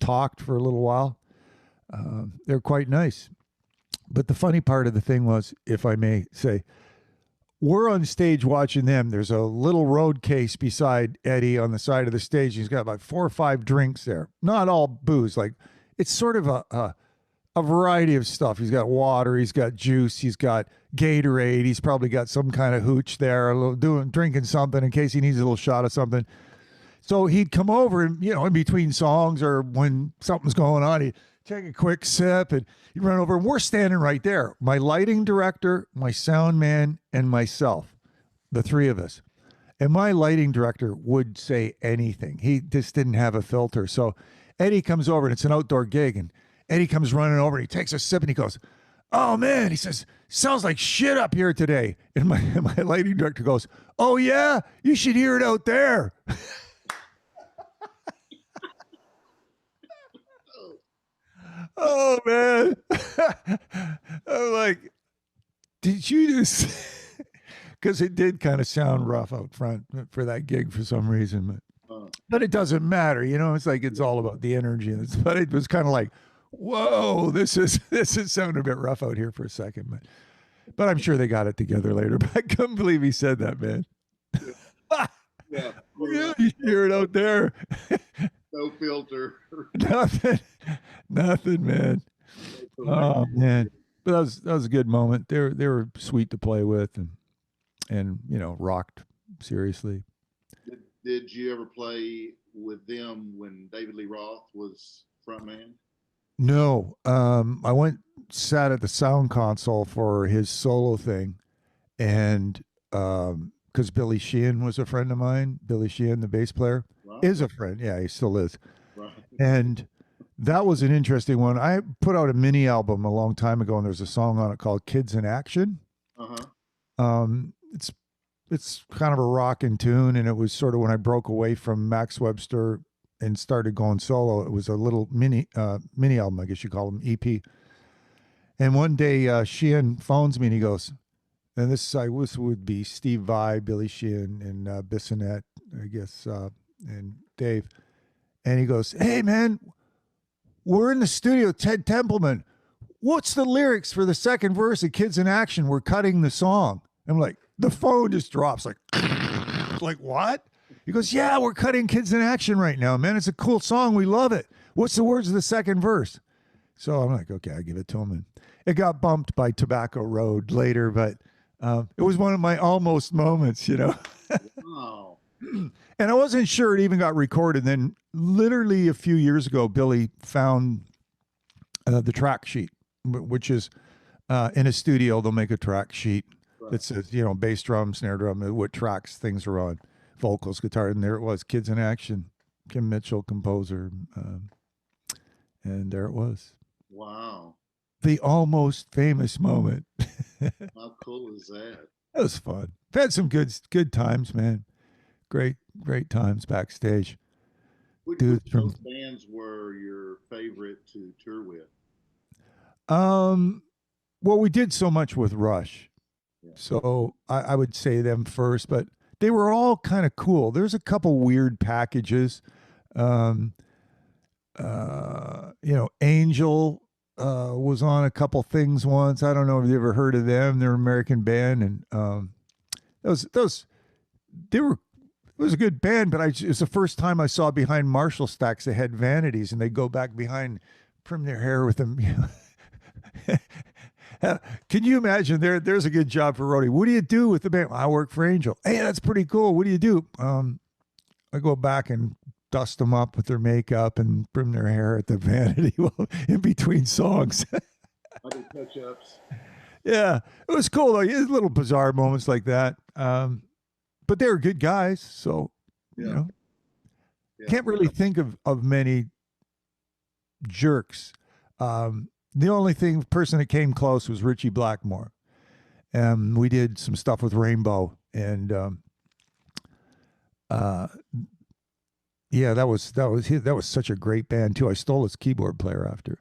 talked for a little while. They're quite nice. But the funny part of the thing was, if I may say, we're on stage watching them. There's a little road case beside Eddie on the side of the stage. He's got about 4 or 5 drinks there. Not all booze. Like, it's sort of a variety of stuff. He's got water. He's got juice. He's got Gatorade. He's probably got some kind of hooch there, drinking something in case he needs a little shot of something. So he'd come over and, you know, in between songs or when something's going on, he'd take a quick sip and he'd run over. And we're standing right there. My lighting director, my sound man, and myself, the 3 of us. And my lighting director would say anything. He just didn't have a filter. So Eddie comes over, and it's an outdoor gig, and Eddie comes running over, and he takes a sip, and he goes, oh, man, he says, sounds like shit up here today. And my lighting director goes, oh, yeah? You should hear it out there. Oh, man. I'm like, did you just... Because it did kind of sound rough out front for that gig for some reason. But it doesn't matter. You know, it's like it's all about the energy. But it was kind of like, whoa, this is sounding a bit rough out here for a second. But I'm sure they got it together later. But I couldn't believe he said that, man. Yeah, Yeah, you hear it out there. no filter. Nothing, man. Oh, man. But that was a good moment. They were sweet to play with, and you know, rocked seriously. Did you ever play with them when David Lee Roth was frontman? No, I sat at the sound console for his solo thing, and because Billy Sheehan was a friend of mine. Billy Sheehan, the bass player, is a friend. Yeah, he still is. Right. And that was an interesting one. I put out a mini album a long time ago, and there's a song on it called "Kids in Action." It's kind of a rockin' tune, and it was sort of when I broke away from Max Webster and started going solo. It was a little mini album, I guess you call them, EP. And one day Sheehan phones me, and he goes, and this would be Steve Vai, Billy Sheehan, and Bissonette, I guess, and Dave. And he goes, hey, man, we're in the studio, Ted Templeman. What's the lyrics for the second verse of Kids in Action? We're cutting the song. I'm like, the phone just drops like what? He goes, yeah, we're cutting Kids in Action right now, man. It's a cool song. We love it. What's the words of the second verse? So I'm like, okay, I give it to him. And it got bumped by Tobacco Road later, but it was one of my almost moments, you know. Oh. And I wasn't sure it even got recorded. Then literally a few years ago, Billy found the track sheet, which is in a studio, they'll make a track sheet that says, you know, bass drum, snare drum, what tracks things are on, vocals, guitar. And there it was, Kids in Action, Kim Mitchell, composer. And there it was. Wow. The almost famous moment. How cool is that? That was fun. I've had some good times, man. Great times backstage. Which Dudes from those bands were your favorite to tour with? Well, we did so much with Rush. Yeah. So I would say them first, but they were all kind of cool. There's a couple weird packages. You know, Angel was on a couple things once. I don't know if you ever heard of them. They're an American band, and it was a good band, but it was the first time I saw behind Marshall stacks they had vanities, and they go back behind, trim their hair with them. You know. Can you imagine? There's a good job for roadie. What do you do with the band? I work for Angel. Hey, that's pretty cool. What do you do? I go back and dust them up with their makeup and trim their hair at the vanity in between songs. I do touch-ups. Yeah, it was cool though. Yeah, little bizarre moments like that. But they were good guys, so you know, can't really think of many jerks. The only person that came close was Richie Blackmore. We did some stuff with Rainbow, and yeah, that was such a great band too. I stole his keyboard player after.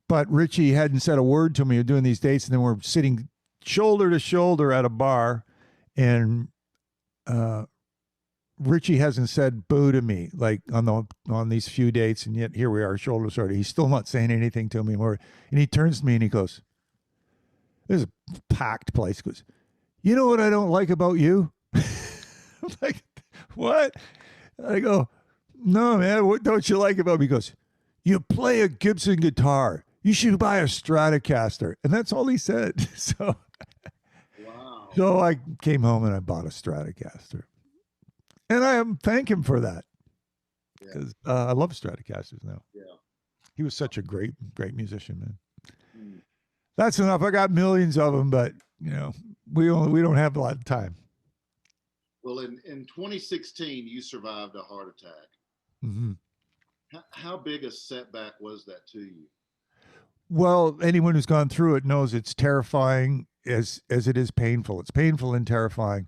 But Richie hadn't said a word to me. We were doing these dates, and then we're sitting shoulder to shoulder at a bar, and Richie hasn't said boo to me like on these few dates, and yet here we are, shoulder to shoulder. He's still not saying anything to me more. And he turns to me and he goes, "This is a packed place." He goes, "You know what I don't like about you?" I'm like, "What?" I go, "No, man, what don't you like about me?" He goes, "You play a Gibson guitar. You should buy a Stratocaster." And that's all he said. So, Wow. so I came home and I bought a Stratocaster. And I thank him for that, because I love Stratocasters now. Yeah. He was such a great musician, man. That's enough. I got millions of them, but you know, we don't have a lot of time. Well, in 2016, you survived a heart attack. Mm-hmm. How big a setback was that to you? Well, anyone who's gone through it knows it's terrifying as it is painful. It's painful and terrifying.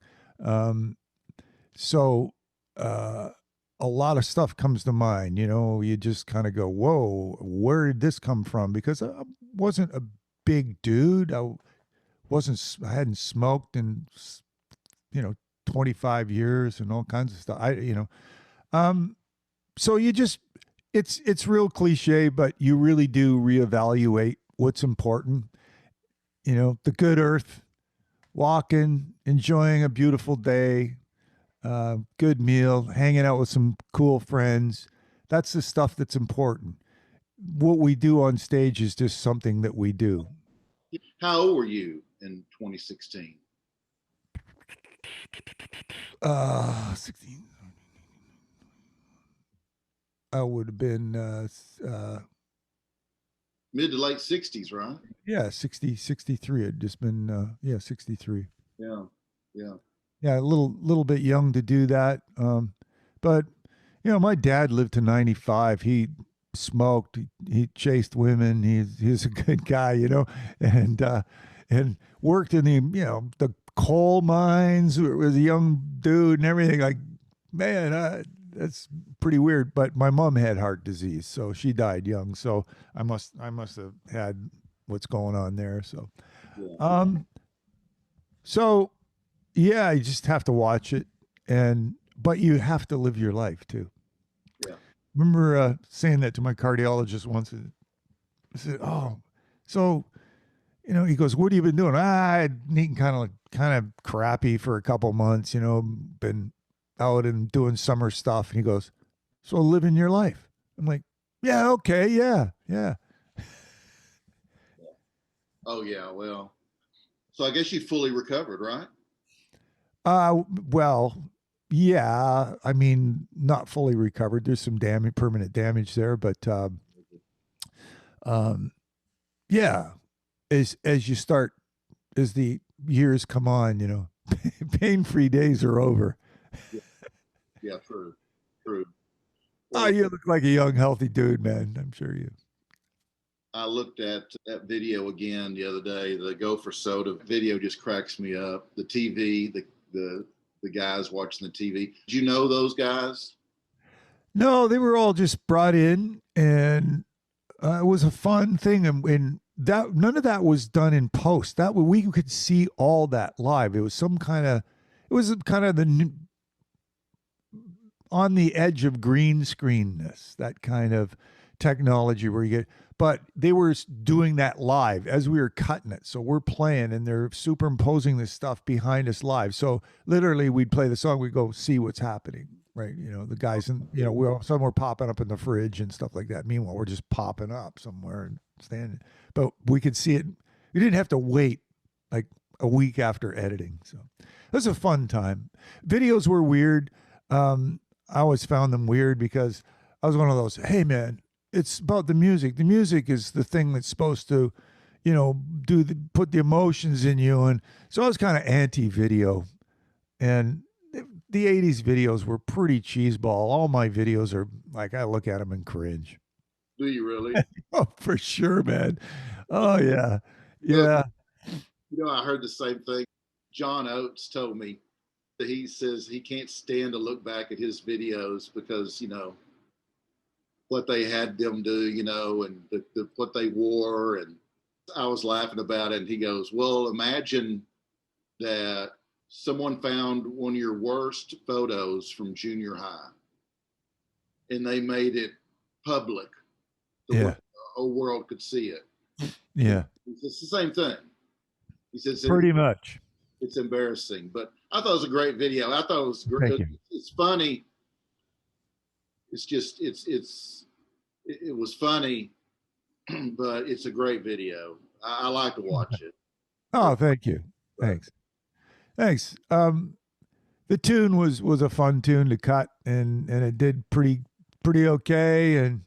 So a lot of stuff comes to mind. You know, you just kind of go, "Whoa, where did this come from?" Because I wasn't a big dude. I hadn't smoked in 25 years and all kinds of stuff. So you just, it's real cliche, but you really do reevaluate what's important. You know, the good earth, walking, enjoying a beautiful day, good meal, hanging out with some cool friends. That's the stuff that's important. What we do on stage is just something that we do. How old were you in 2016? 16. I would have been Mid to late 60s, right? yeah, 63. I'd just been 63. Yeah. Yeah, a little bit young to do that. But you know, my dad lived to 95. He smoked, he chased women, he's a good guy, you know, and worked in the coal mines. Was a young dude and everything. Like, man, that's pretty weird. But my mom had heart disease, so she died young. So I must have had what's going on there. So, so yeah, you just have to watch it, but you have to live your life too. Yeah. Remember saying that to my cardiologist once. I said, "Oh, so." You know, he goes, "What have you been doing?" I'd eaten kind of crappy for a couple months, you know, been out and doing summer stuff. And he goes, "So living your life." I'm like, "Yeah, okay, yeah." Oh yeah, well, so I guess you fully recovered, right? Well, yeah. I mean, not fully recovered. There's some permanent damage there, but yeah. As the years come on, you know, pain-free days are over. Yeah, true. Oh, you look like a young, healthy dude, man. I'm sure you. I looked at that video again the other day. The Go for Soda video just cracks me up. The TV, the guys watching the TV. Did you know those guys? No, they were all just brought in, and it was a fun thing, and that none of that was done in post. That we could see all that live. It was kind of the on the edge of green screenness, that kind of technology where you get. But they were doing that live as we were cutting it. So we're playing, and they're superimposing this stuff behind us live. So literally, we'd play the song, we'd go see what's happening. Right, you know, the guys, and you know, some were popping up in the fridge and stuff like that. Meanwhile, we're just popping up somewhere and standing, but we could see it. We didn't have to wait like a week after editing. So it was a fun time. Videos were weird. I always found them weird because I was one of those. Hey, man, it's about the music. The music is the thing that's supposed to, put the emotions in you. And so I was kind of anti-video. And the 80s videos were pretty cheeseball. All my videos are like, I look at them and cringe. Do you really? Oh, for sure, man. Oh, yeah. Look, Yeah. I heard the same thing. John Oates told me that he says he can't stand to look back at his videos because, what they had them do, and what they wore. And I was laughing about it. And he goes, well, imagine that someone found one of your worst photos from junior high and they made it public. The whole world could see it. Yeah. It's the same thing. He says, pretty much. It's embarrassing, but I thought it was a great video. I thought it was great. Thank you. It's funny. It's just, it was funny, but it's a great video. I like to watch it. Oh, thank you. Thanks. The tune was a fun tune to cut, and it did pretty okay. And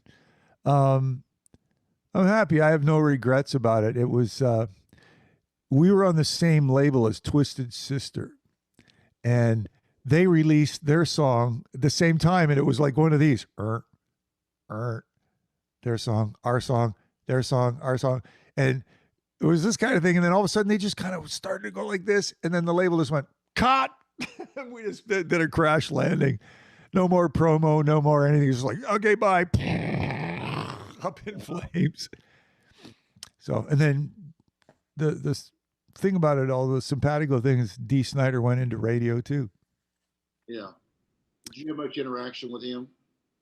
I'm happy. I have no regrets about it. It was we were on the same label as Twisted Sister, and they released their song at the same time, and it was like one of these. Their song, our song, their song, our song, and it was this kind of thing. And then all of a sudden they just kind of started to go like this. And then the label just went, cut. And we just did a crash landing. No more promo, no more anything. It's like, okay, bye. Up in flames. So, and then the thing about it all, the simpatico thing is Dee Snider went into radio too. Yeah. Did you have much interaction with him?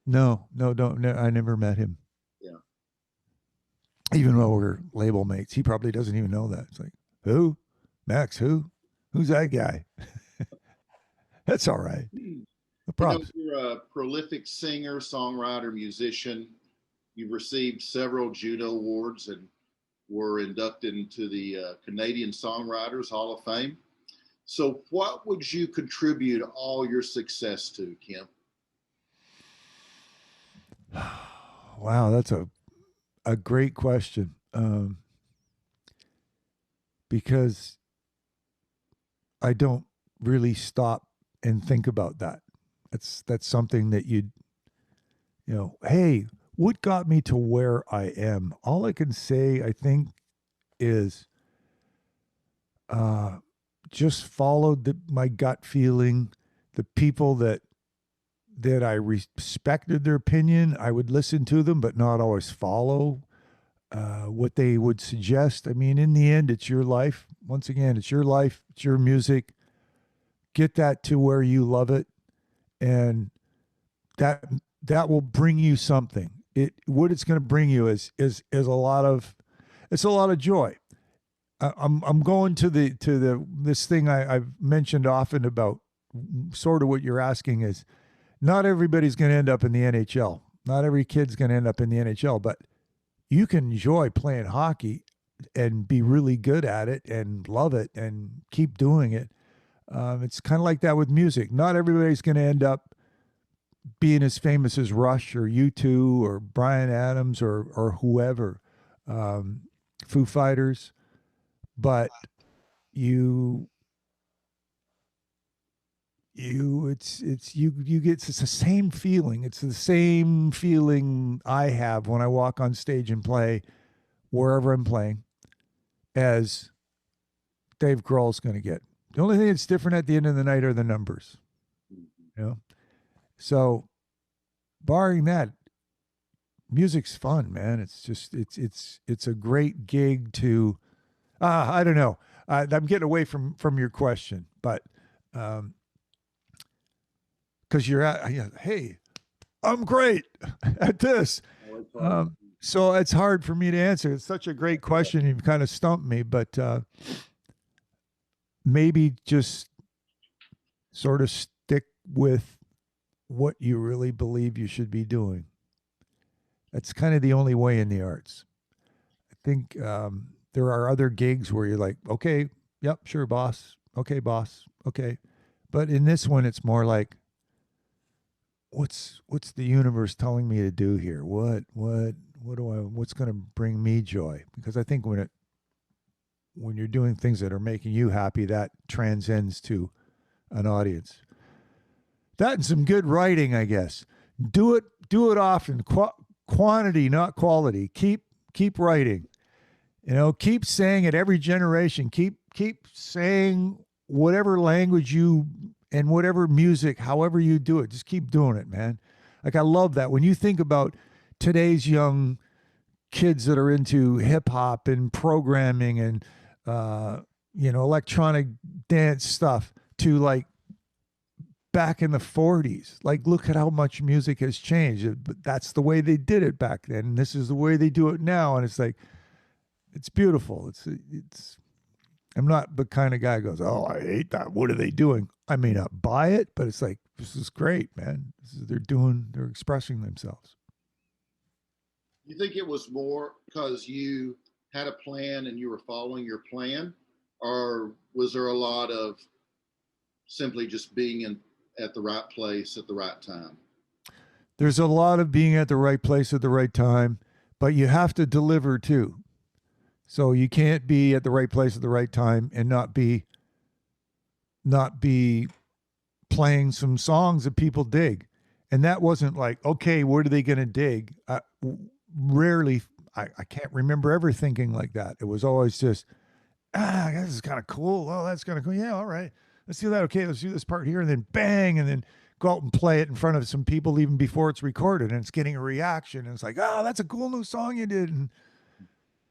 No, I never met him. Yeah. Even though we're label mates, he probably doesn't even know that. It's like, who? Max, who? Who's that guy? That's all right. No problem. You're a prolific singer, songwriter, musician. You've received several Juno Awards and were inducted into the Canadian Songwriters Hall of Fame. So what would you contribute all your success to, Kim? Wow, that's a great question. Because I don't really stop and think about that. That's something that hey, what got me to where I am? All I can say, I think, is just followed my gut feeling. The people that I respected their opinion, I would listen to them, but not always follow what they would suggest. I mean, in the end, it's your life. Once again, it's your life. It's your music. Get that to where you love it, and that will bring you something. What it's going to bring you is a lot of joy. I'm going to this thing I've mentioned often about sort of what you're asking is not everybody's going to end up in the NHL. Not every kid's going to end up in the NHL, but you can enjoy playing hockey and be really good at it and love it and keep doing it. It's kind of like that with music. Not everybody's going to end up being as famous as Rush or U2 or Bryan Adams or whoever, Foo Fighters, but you get it's the same feeling. It's the same feeling I have when I walk on stage and play wherever I'm playing as Dave Grohl's going to get. The only thing that's different at the end of the night are the numbers. So barring that, music's fun, man. It's just it's a great gig to I don't know. I'm getting away from your question, but because you're hey, I'm great at this. So it's hard for me to answer. It's such a great question. You've kind of stumped me, but maybe just sort of stick with what you really believe you should be doing. That's kind of the only way in the arts. I think there are other gigs where you're like, okay, yep, sure, boss. Okay, boss. Okay. But in this one, it's more like, what's the universe telling me to do here? What's going to bring me joy? Because I think when when you're doing things that are making you happy, that transcends to an audience. That and some good writing, I guess. Do it often. Quantity, not quality. Keep writing. You know, keep saying it every generation. Keep saying whatever language you and whatever music, however you do it, just keep doing it, man. Like, I love that. When you think about today's young kids that are into hip hop and programming and electronic dance stuff, to like back in the 40s, like, look at how much music has changed. But that's the way they did it back then, and this is the way they do it now. And it's like, it's beautiful. It's I'm not the kind of guy who goes, oh, I hate that, what are they doing? I may not buy it, but it's like, this is great, man. They're expressing themselves. You think it was more because you had a plan and you were following your plan, or was there a lot of simply just being at the right place at the right time? There's a lot of being at the right place at the right time, but you have to deliver too. So you can't be at the right place at the right time and not be playing some songs that people dig. And that wasn't like, okay, what are they going to dig? Rarely, I can't remember ever thinking like that. It was always just, this is kind of cool. Oh, that's kind of cool. Yeah, all right. Let's do that. Okay, let's do this part here. And then bang, and then go out and play it in front of some people even before it's recorded. And it's getting a reaction. And it's like, oh, that's a cool new song you did. And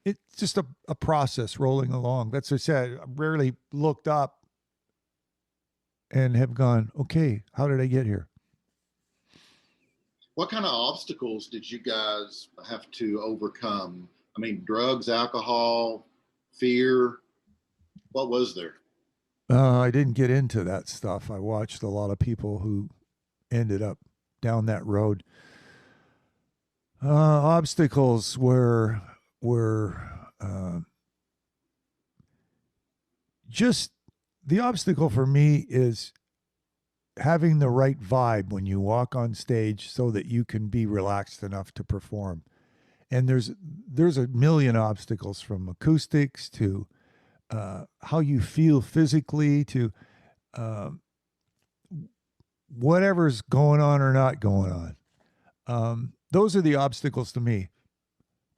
it's just a process rolling along. That's what I said. I rarely looked up and have gone, okay, how did I get here? What kind of obstacles did you guys have to overcome? I mean, drugs, alcohol, fear. What was there? I didn't get into that stuff. I watched a lot of people who ended up down that road. Obstacles were just, the obstacle for me is having the right vibe when you walk on stage so that you can be relaxed enough to perform. And there's a million obstacles, from acoustics to how you feel physically to whatever's going on or not going on. Those are the obstacles to me.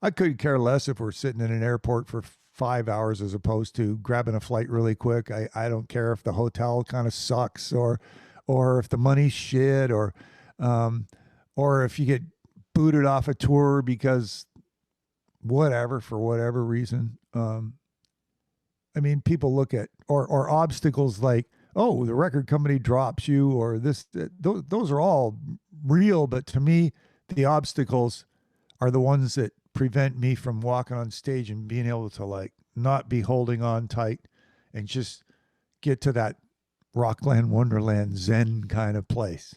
I couldn't care less if we're sitting in an airport for 5 hours as opposed to grabbing a flight really quick. I don't care if the hotel kind of sucks or if the money's shit or if you get booted off a tour because for whatever reason. I mean, people look at, or obstacles like, oh, the record company drops you, or this, those are all real. But to me, the obstacles are the ones that prevent me from walking on stage and being able to, like, not be holding on tight and just get to that Rockland Wonderland Zen kind of place.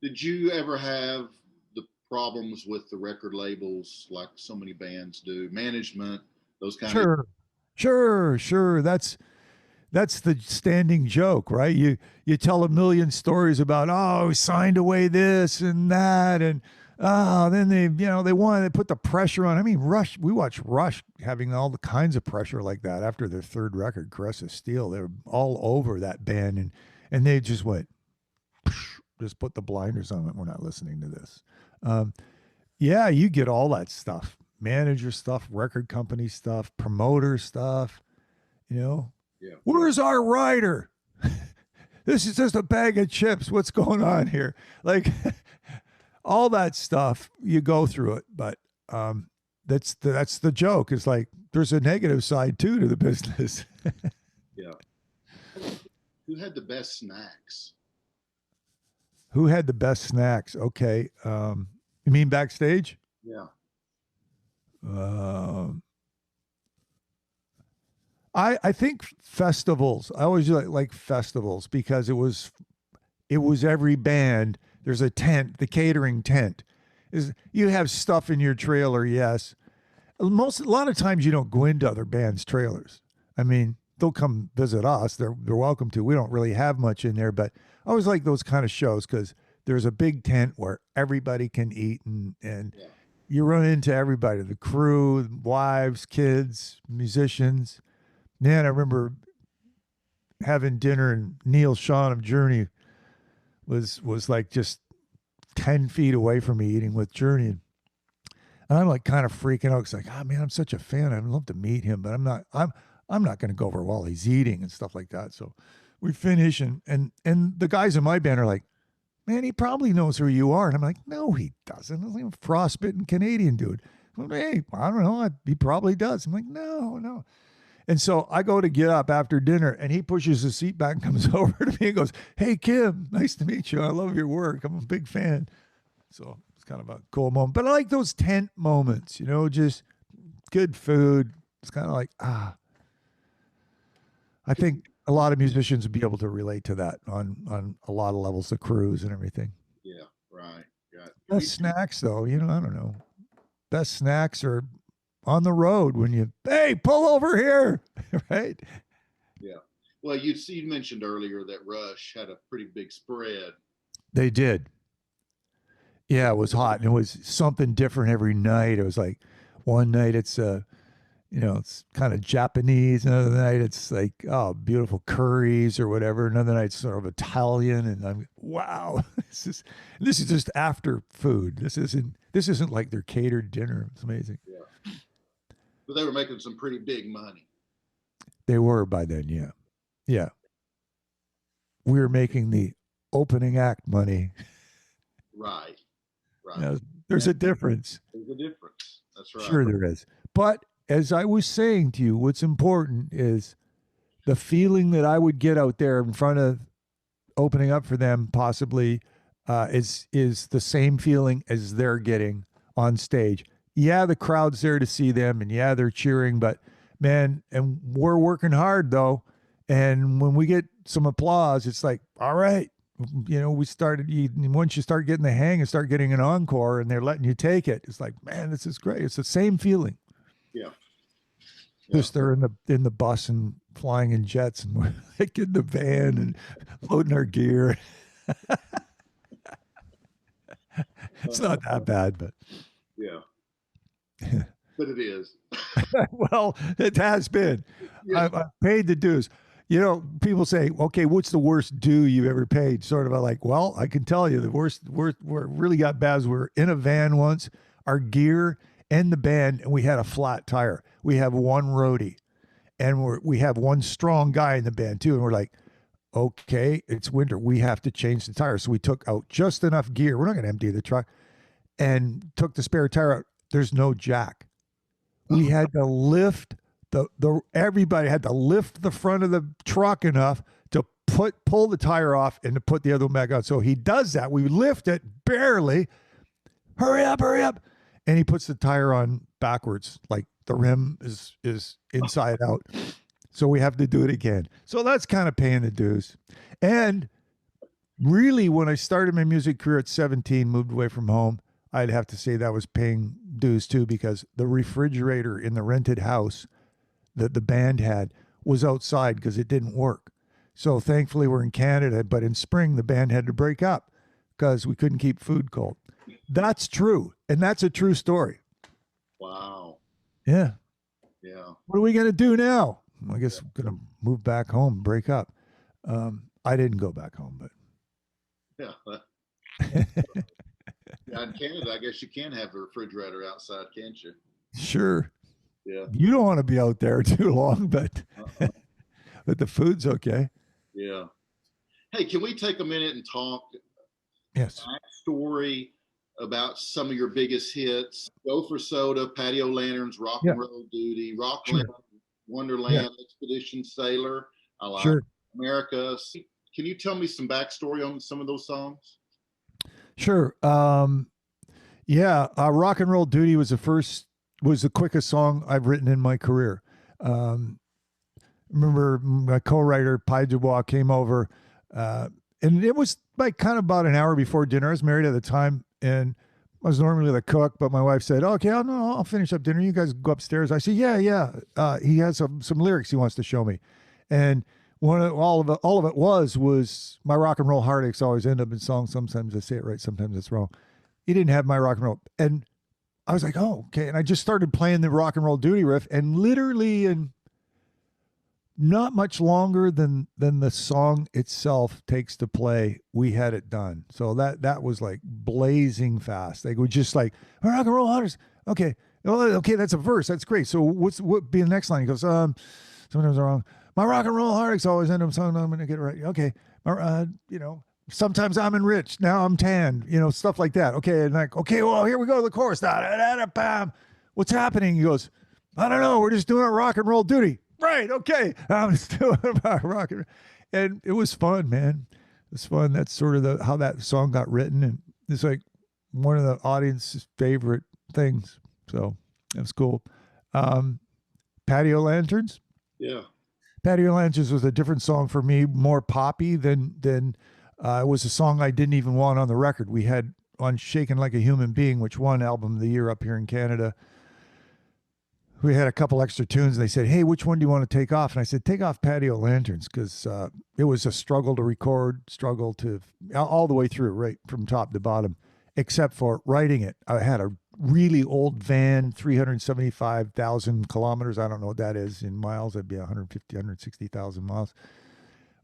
Did you ever have the problems with the record labels like so many bands do? Management, those kind of... Sure. That's the standing joke, right? You tell a million stories about, oh, signed away this and that, and then they put the pressure on. I mean, Rush, we watched Rush having all the kinds of pressure like that after their third record, Caress of Steel. They were all over that band, and they just went, just put the blinders on it. We're not listening to this. Yeah, you get all that stuff. Manager stuff, record company stuff, promoter stuff, Yeah. Where's our writer? This is just a bag of chips. What's going on here? Like, all that stuff, you go through it, but that's the joke. It's like, there's a negative side too to the business. Yeah. Who had the best snacks? Who had the best snacks? Okay. You mean backstage? Yeah. I think festivals. I always like festivals because it was every band. There's a tent, the catering tent. You have stuff in your trailer, yes. A lot of times you don't go into other bands' trailers. I mean, they'll come visit us. They're welcome to. We don't really have much in there, but I always like those kind of shows because there's a big tent where everybody can eat and you run into everybody, the crew, wives, kids, musicians. Man, I remember having dinner, and Neil Sean of Journey was like just 10 feet away from me eating with Journey. And I'm like kind of freaking out. It's like, oh man, I'm such a fan. I'd love to meet him, but I'm not going to go over while he's eating and stuff like that. So we finish, and the guys in my band are like, man, he probably knows who you are. And I'm like, no, he doesn't. I'm like a frostbitten Canadian dude. I'm like, hey, I don't know. He probably does. I'm like, no. And so I go to get up after dinner, and he pushes his seat back and comes over to me and goes, hey, Kim, nice to meet you. I love your work. I'm a big fan. So it's kind of a cool moment. But I like those tent moments, just good food. It's kind of like, I think a lot of musicians would be able to relate to that on a lot of levels, the crews and everything. Yeah, right. Yeah. Best snacks, though, I don't know. Best snacks are on the road when hey, pull over here, right? Yeah. Well, you mentioned earlier that Rush had a pretty big spread. They did. Yeah, it was hot, and it was something different every night. It was like one night it's it's kind of Japanese. Another night it's like, oh, beautiful curries or whatever. Another night it's sort of Italian, and I'm wow. This is just after food. This isn't like their catered dinner. It's amazing. Yeah. But they were making some pretty big money. They were by then, yeah. Yeah. We were making the opening act money. Right. There's a difference. There's a difference. That's right. Sure there is. But as I was saying to you, what's important is the feeling that I would get out there in front of opening up for them possibly is the same feeling as they're getting on stage. Yeah, the crowd's there to see them, and yeah, they're cheering, but man, and we're working hard though. And when we get some applause, it's like, all right, once you start getting the hang and start getting an encore and they're letting you take it, it's like, man, this is great. It's the same feeling. Yeah. Just they're in the bus and flying in jets, and we're like in the van and loading our gear. It's not that bad, but yeah. But it is. Well, it has been. Yeah. I've paid the dues. People say, okay, what's the worst due you ever paid? Sort of like, well, I can tell you the worst where it really got bad is we're in a van once, our gear and the band, and we had a flat tire. We have one roadie, and we have one strong guy in the band too. And we're like, okay, it's winter. We have to change the tire. So we took out just enough gear. We're not going to empty the truck, and took the spare tire out. There's no jack. We had to lift everybody had to lift the front of the truck enough to pull the tire off and to put the other one back on. So he does that. We lift it barely. Hurry up. And he puts the tire on backwards, like the rim is inside out. So we have to do it again. So that's kind of paying the dues. And really, when I started my music career at 17, moved away from home, I'd have to say that was paying dues too, because the refrigerator in the rented house that the band had was outside because it didn't work. So thankfully we're in Canada, but in spring the band had to break up because we couldn't keep food cold. That's true. And that's a true story. Wow. Yeah. Yeah. What are we going to do now? I guess we're going to move back home, break up. I didn't go back home, but. Yeah. In Canada, I guess you can have a refrigerator outside, can't you? Sure. Yeah. You don't want to be out there too long, but but the food's okay. Yeah. Hey, can we take a minute and talk? Yes. Backstory about some of your biggest hits: Go for Soda, Patio Lanterns, Rock and Roll Duty, Rockland Wonderland, Expedition Sailor. I like America. Can you tell me some backstory on some of those songs? Sure. Rock and Roll Duty was the quickest song I've written in my career. Remember my co-writer Pye Dubois came over, and it was like kind of about an hour before dinner. I was married at the time, and I was normally the cook, but my wife said, "Okay, I'll finish up dinner. You guys go upstairs." I said, "Yeah." He has some lyrics he wants to show me, and all of it was my rock and roll heartaches always end up in songs. Sometimes I say it right, sometimes it's wrong. He didn't have my rock and roll, and I was like, oh, okay. And I just started playing the rock and roll duty riff, and literally in not much longer than the song itself takes to play, we had it done. So that was like blazing fast. They were just like, rock and roll hunters. Okay. Well, okay, that's a verse. That's great. So what be the next line? He goes, sometimes I'm wrong. My rock and roll heartaches always end up song. I'm gonna get it right. Okay. Sometimes I'm enriched. Now I'm tanned. Stuff like that. Okay. And like, okay, well, here we go to the chorus. Da-da-da-da-bam. What's happening? He goes, I don't know. We're just doing our rock and roll duty. Right. Okay. I'm just doing about rock and it was fun, man. It was fun. That's sort of how that song got written. And it's like one of the audience's favorite things. So it was cool. Patio Lanterns. Yeah. Patio Lanterns was a different song for me, more poppy than it was a song I didn't even want on the record. We had on Shaken Like a Human Being, which won Album of the Year up here in Canada. We had a couple extra tunes, and they said, hey, which one do you want to take off? And I said, take off Patio Lanterns, because it was a struggle to record, all the way through, right from top to bottom, except for writing it. I had a really old van, 375,000 kilometers. I don't know what that is in miles. That'd be 150, 160,000 miles.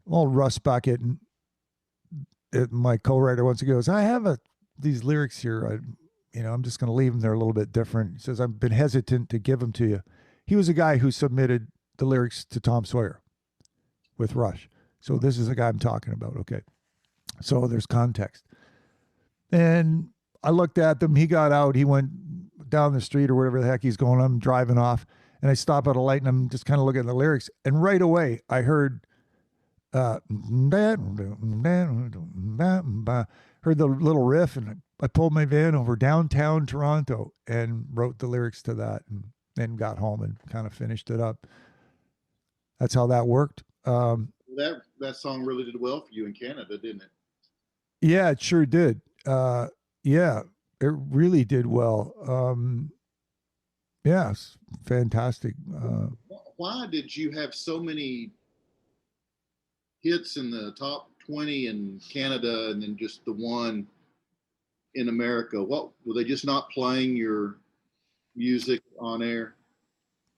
Old rust bucket. And my co-writer once again goes, I have these lyrics here. I'm just going to leave them there a little bit different. He says, I've been hesitant to give them to you. He was a guy who submitted the lyrics to Tom Sawyer with Rush. So this is the guy I'm talking about. Okay. So there's context. And I looked at them. He got out. He went down the street or whatever the heck he's going. I'm driving off, and I stop at a light, and I'm just kind of looking at the lyrics. And right away, I heard heard the little riff, and I pulled my van over downtown Toronto and wrote the lyrics to that, and then got home and kind of finished it up. That's how that worked. That song really did well for you in Canada, didn't it? Yeah, it sure did. Yeah, it really did well. Yeah, it's fantastic. Why did you have so many hits in the top 20 in Canada and then just the one in America? What were they just not playing your music on air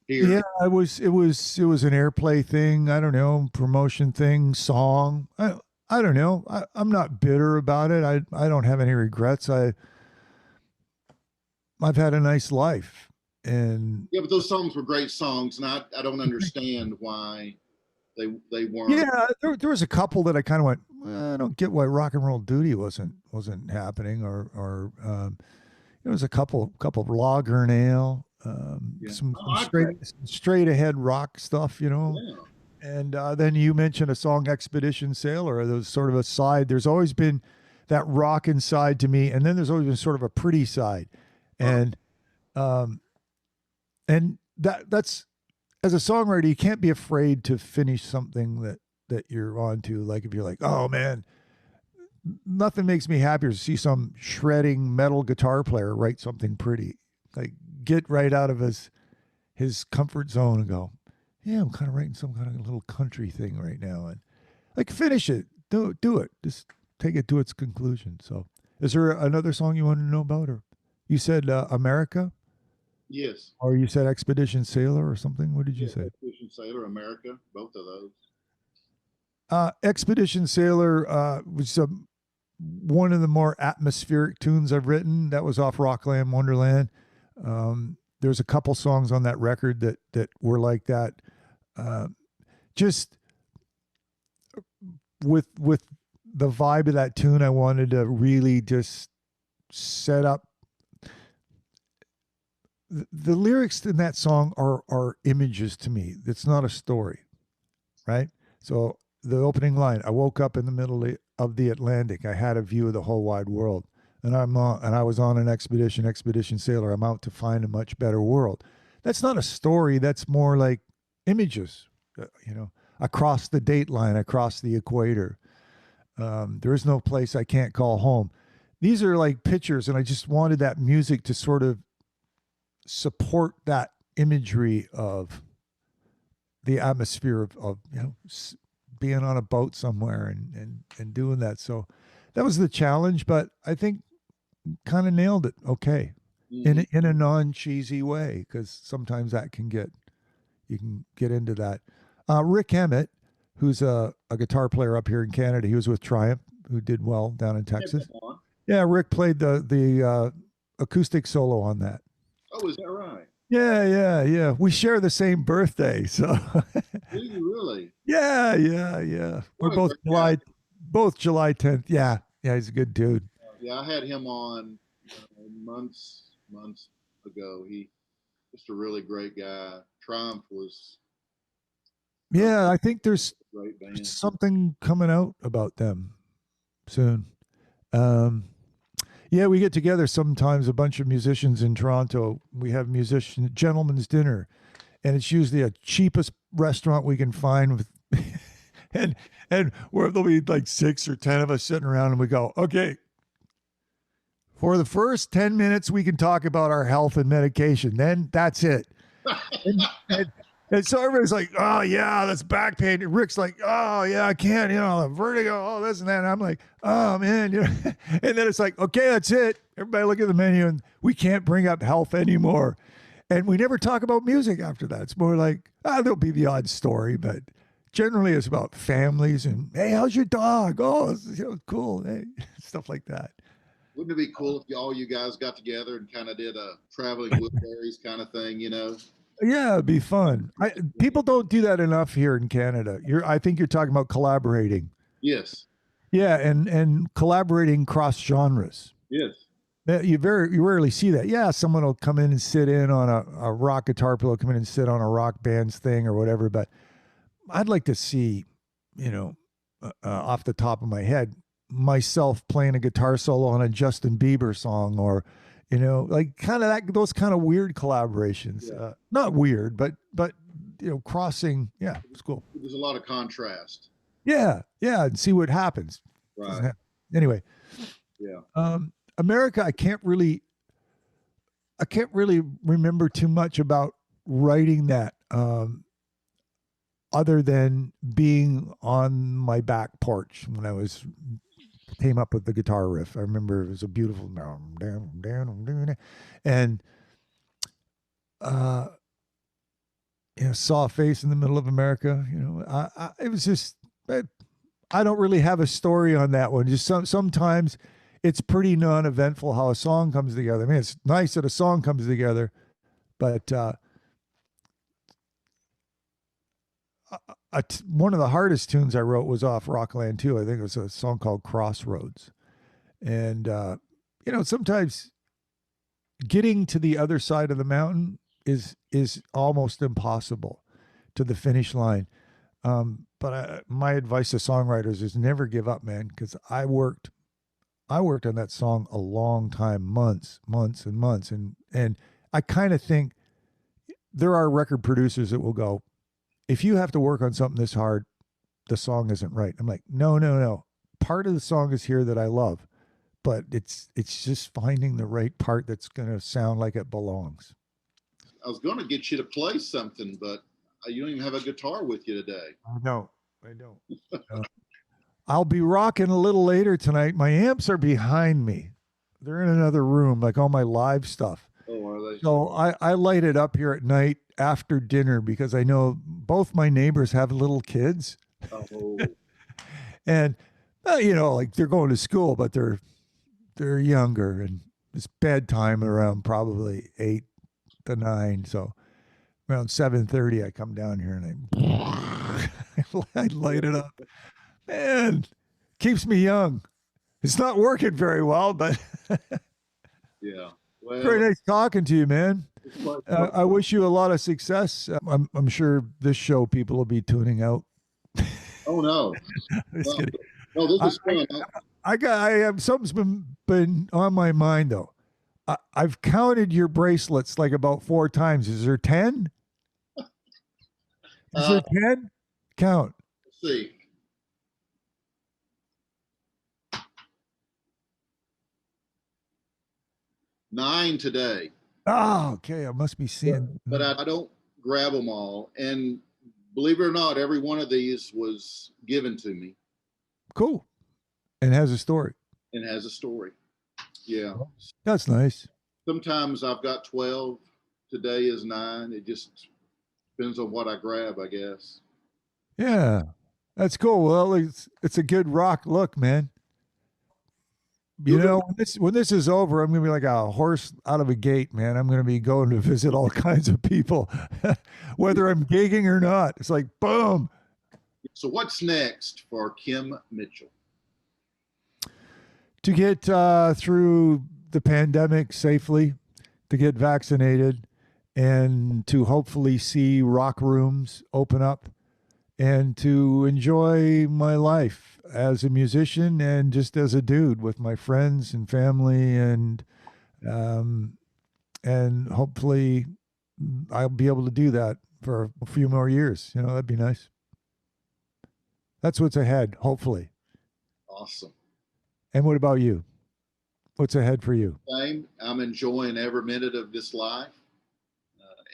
here? Yeah, it was an airplay thing. I don't know, promotion thing, song. I don't know. I'm not bitter about it. I don't have any regrets. I've had a nice life, and yeah, but those songs were great songs, and I don't understand why they weren't. Yeah, there was a couple that I kind of went, well, I don't get why Rock and Roll Duty wasn't happening, or there was a couple of Lager and Ale, some straight ahead rock stuff, Yeah. And then you mentioned a song, Expedition Sailor. There was sort of a side. There's always been that rockin' side to me, and then there's always been sort of a pretty side, and that's, as a songwriter, you can't be afraid to finish something that you're on to. Like if you're like, oh man, nothing makes me happier to see some shredding metal guitar player write something pretty, like get right out of his comfort zone and go, yeah, I'm kind of writing some kind of little country thing right now, and like finish it, do it, just take it to its conclusion. So, is there another song you want to know about, or you said America? Yes. Or you said Expedition Sailor or something? What did you say? Expedition Sailor, America, both of those. Expedition Sailor was one of the more atmospheric tunes I've written. That was off Rockland Wonderland. There's a couple songs on that record that were like that. Just with the vibe of that tune, I wanted to really just set up. The lyrics in that song are images to me. It's not a story, right? So the opening line, I woke up in the middle of the Atlantic. I had a view of the whole wide world. And I was on an expedition sailor. I'm out to find a much better world. That's not a story. That's more like images, across the date line, across the equator. There is no place I can't call home. These are like pictures, and I just wanted that music to sort of support that imagery of the atmosphere of being on a boat somewhere and doing that. So that was the challenge, but I think kind of nailed it. Okay. in a non-cheesy way, because sometimes that you can get into that. Rick Emmett, who's a guitar player up here in Canada, he was with Triumph, who did well down in Texas. Yeah, Rick played the acoustic solo on that. Oh, is that right? Yeah. We share the same birthday, so. Do you really? Yeah. We're What a both July 10th. Yeah, he's a good dude. Yeah, I had him on months ago. He just a really great guy. Triumph was. Yeah, I think there's great band. something coming out about them soon. Yeah, we get together sometimes, a bunch of musicians in Toronto. We have gentlemen's dinner, and it's usually a cheapest restaurant we can find with, and where there'll be like 6 or 10 of us sitting around, and we go, okay, for the first 10 minutes we can talk about our health and medication. Then that's it. And so everybody's like, oh, yeah, that's back pain. And Rick's like, oh, yeah, I can't, vertigo, all this and that. And I'm like, oh, man. And then it's like, okay, that's it. Everybody look at the menu, and we can't bring up health anymore. And we never talk about music after that. It's more like, there'll be the odd story, but generally it's about families and, hey, how's your dog? Oh, cool. Hey, stuff like that. Wouldn't it be cool if all you guys got together and kind of did a traveling Woodberries kind of thing, Yeah, it'd be fun. People don't do that enough here in Canada. I think you're talking about collaborating. Yes. Yeah, and collaborating cross genres. Yes. You rarely see that. Yeah, someone will come in and sit in on a rock guitar player, come in and sit on a rock band's thing or whatever. But I'd like to see, off the top of my head, myself playing a guitar solo on a Justin Bieber song, or like kind of those kind of weird collaborations. Yeah. Not weird, but crossing. Yeah, it's cool. There's a lot of contrast. Yeah, and see what happens. Right. Anyway. Yeah. America, I can't really remember too much about writing that, other than being on my back porch when I came up with the guitar riff. I remember it was a beautiful and saw a face in the middle of America. It was just, I don't really have a story on that one. Just sometimes it's pretty non-eventful how a song comes together. I mean, it's nice that a song comes together, but one of the hardest tunes I wrote was off Rockland too. I think it was a song called Crossroads. And, sometimes getting to the other side of the mountain is almost impossible, to the finish line. But my advice to songwriters is never give up, man, because I worked on that song a long time, months and months. And I kind of think there are record producers that will go, if you have to work on something this hard, the song isn't right. I'm like, no. Part of the song is here that I love, but it's just finding the right part that's going to sound like it belongs. I was going to get you to play something, but you don't even have a guitar with you today. No, I don't. I'll be rocking a little later tonight. My amps are behind me. They're in another room, like all my live stuff. Oh, are they? So I light it up here at night after dinner because I know both my neighbors have little kids. Oh. And, like they're going to school, but they're younger, and it's bedtime around probably 8 to 9. So around 7:30, I come down here and I light it up. Man, keeps me young. It's not working very well, but yeah. Well, very nice talking to you, man. I wish you a lot of success. I'm sure this show people will be tuning out. Oh no. Just kidding. No, this is fun. I have something's been on my mind though. I've counted your bracelets like about 4 times. Is there 10? Is there 10? Count. Let's see. 9 today. Oh, okay. I must be seeing. But I don't grab them all. And believe it or not, every one of these was given to me. Cool. And has a story. And has a story. Yeah. That's nice. Sometimes I've got 12. Today is 9. It just depends on what I grab, I guess. Yeah, that's cool. Well, it's a good rock look, man. You know, when this is over, I'm gonna be like a horse out of a gate, man. I'm gonna be going to visit all kinds of people, whether I'm gigging or not. It's like boom. So what's next for Kim Mitchell? To get through the pandemic safely, to get vaccinated, and to hopefully see rock rooms open up, and to enjoy my life as a musician and just as a dude with my friends and family, and hopefully I'll be able to do that for a few more years. You know, that'd be nice. That's what's ahead, hopefully. Awesome. And what about you? What's ahead for you? Same. I'm enjoying every minute of this life,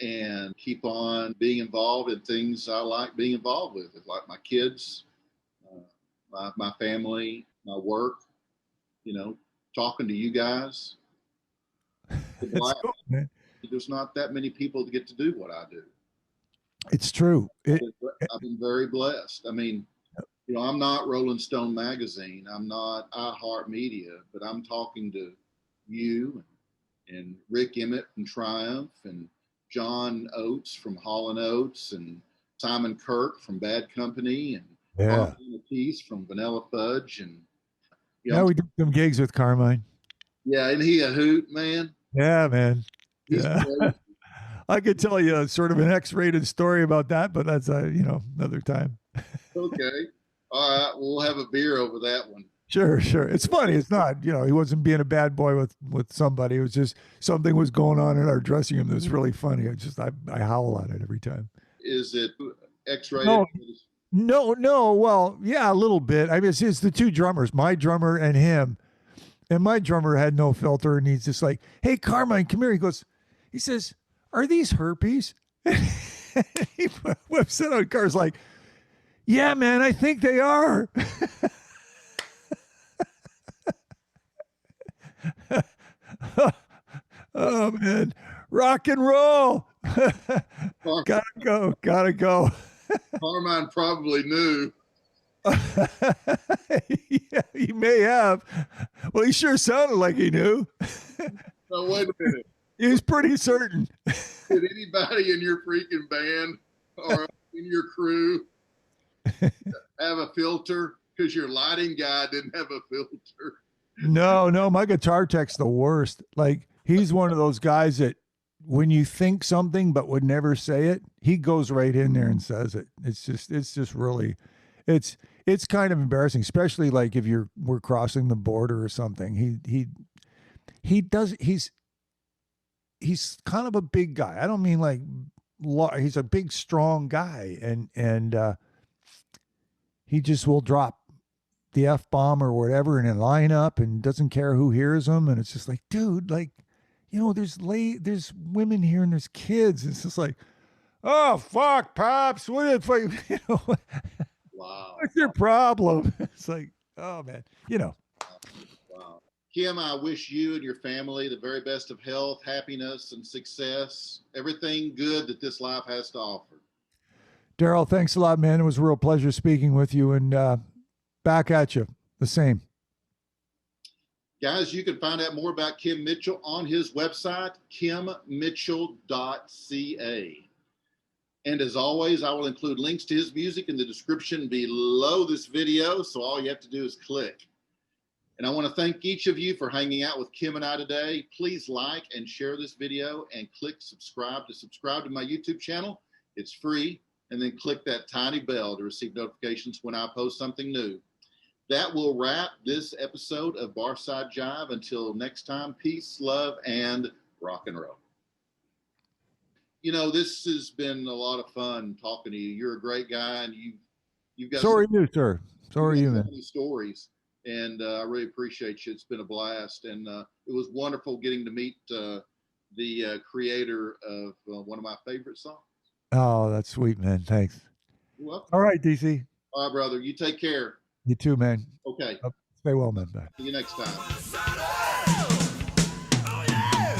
and keep on being involved in things I like being involved with, like my kids, my family, my work, you know, talking to you guys. That's cool, man. There's not that many people that get to do what I do. It's true. I've been very blessed. I mean, you know, I'm not Rolling Stone magazine. I'm not iHeartMedia, but I'm talking to you and Rick Emmett from Triumph, and John Oates from Hall & Oates, and Simon Kirk from Bad Company, and Peace from Vanilla Fudge. And you know, we did some gigs with Carmine. Yeah, and he a hoot, man. Yeah, man. He's Yeah. I could tell you sort of an X-rated story about that, but that's another time. Okay. All right, we'll have a beer over that one. Sure. It's funny. It's not, he wasn't being a bad boy with somebody. It was just something was going on in our dressing room that was really funny. I howl at it every time. Is it X-rated? No. Well, yeah, a little bit. I mean, it's the two drummers, my drummer and him. And my drummer had no filter, and he's just like, "Hey, Carmine, come here." He says, "Are these herpes?" He whips it out. Car's like, "Yeah, man, I think they are." Oh man, rock and roll. Gotta go. Carmine probably knew. Yeah, he may have. Well, he sure sounded like he knew. No, wait a minute. He was pretty certain. Did anybody in your freaking band or in your crew have a filter? Because your lighting guy didn't have a filter. No, my guitar tech's the worst. Like, he's one of those guys that when you think something but would never say it, he goes right in there and says it. It's just really, it's kind of embarrassing, especially like if we're crossing the border or something. He's kind of a big guy. I don't mean like, he's a big, strong guy, and he just will drop the F-bomb or whatever and then line up and doesn't care who hears him. And it's just like, dude, like, there's women here and there's kids. It's just like, oh, fuck, Pops. What if Wow. what's your problem? It's like, oh man, Wow. Kim, I wish you and your family the very best of health, happiness, and success. Everything good that this life has to offer. Daryl, thanks a lot, man. It was a real pleasure speaking with you, and back at you. The same. Guys, you can find out more about Kim Mitchell on his website, kimmitchell.ca. And as always, I will include links to his music in the description below this video, so all you have to do is click. And I want to thank each of you for hanging out with Kim and I today. Please like and share this video and click subscribe to my YouTube channel. It's free. And then click that tiny bell to receive notifications when I post something new. That will wrap this episode of Barside Jive. Until next time, peace, love, and rock and roll. This has been a lot of fun talking to you. You're a great guy, and you've got so are you, sir. So are you, man. Many stories, and I really appreciate you. It's been a blast, and it was wonderful getting to meet the creator of one of my favorite songs. Oh, that's sweet, man. Thanks. You're welcome. All right, DC. All right, brother. You take care. You too, man. Okay. Stay well, man. Bye. See you next time. Oh, yeah.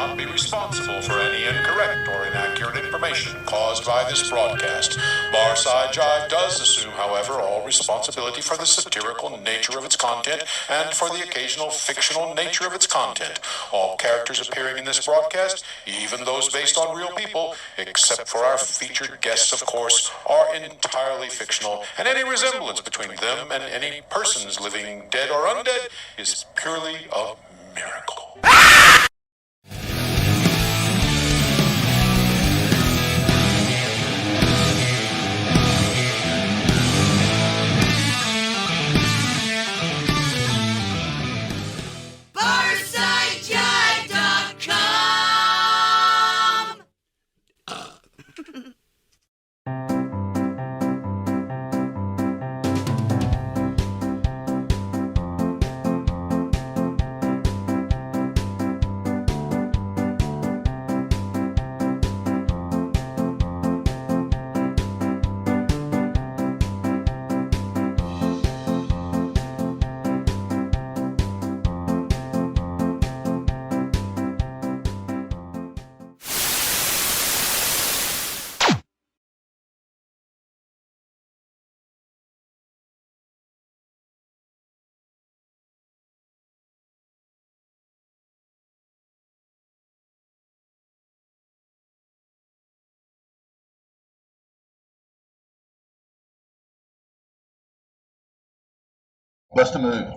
not be responsible for any incorrect or inaccurate information caused by this broadcast. Barside Jive does assume, however, all responsibility for the satirical nature of its content and for the occasional fictional nature of its content. All characters appearing in this broadcast, even those based on real people, except for our featured guests, of course, are entirely fictional, and any resemblance between them and any persons living dead or undead is purely a miracle. BarsideJive.com. Bust a move.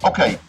Okay,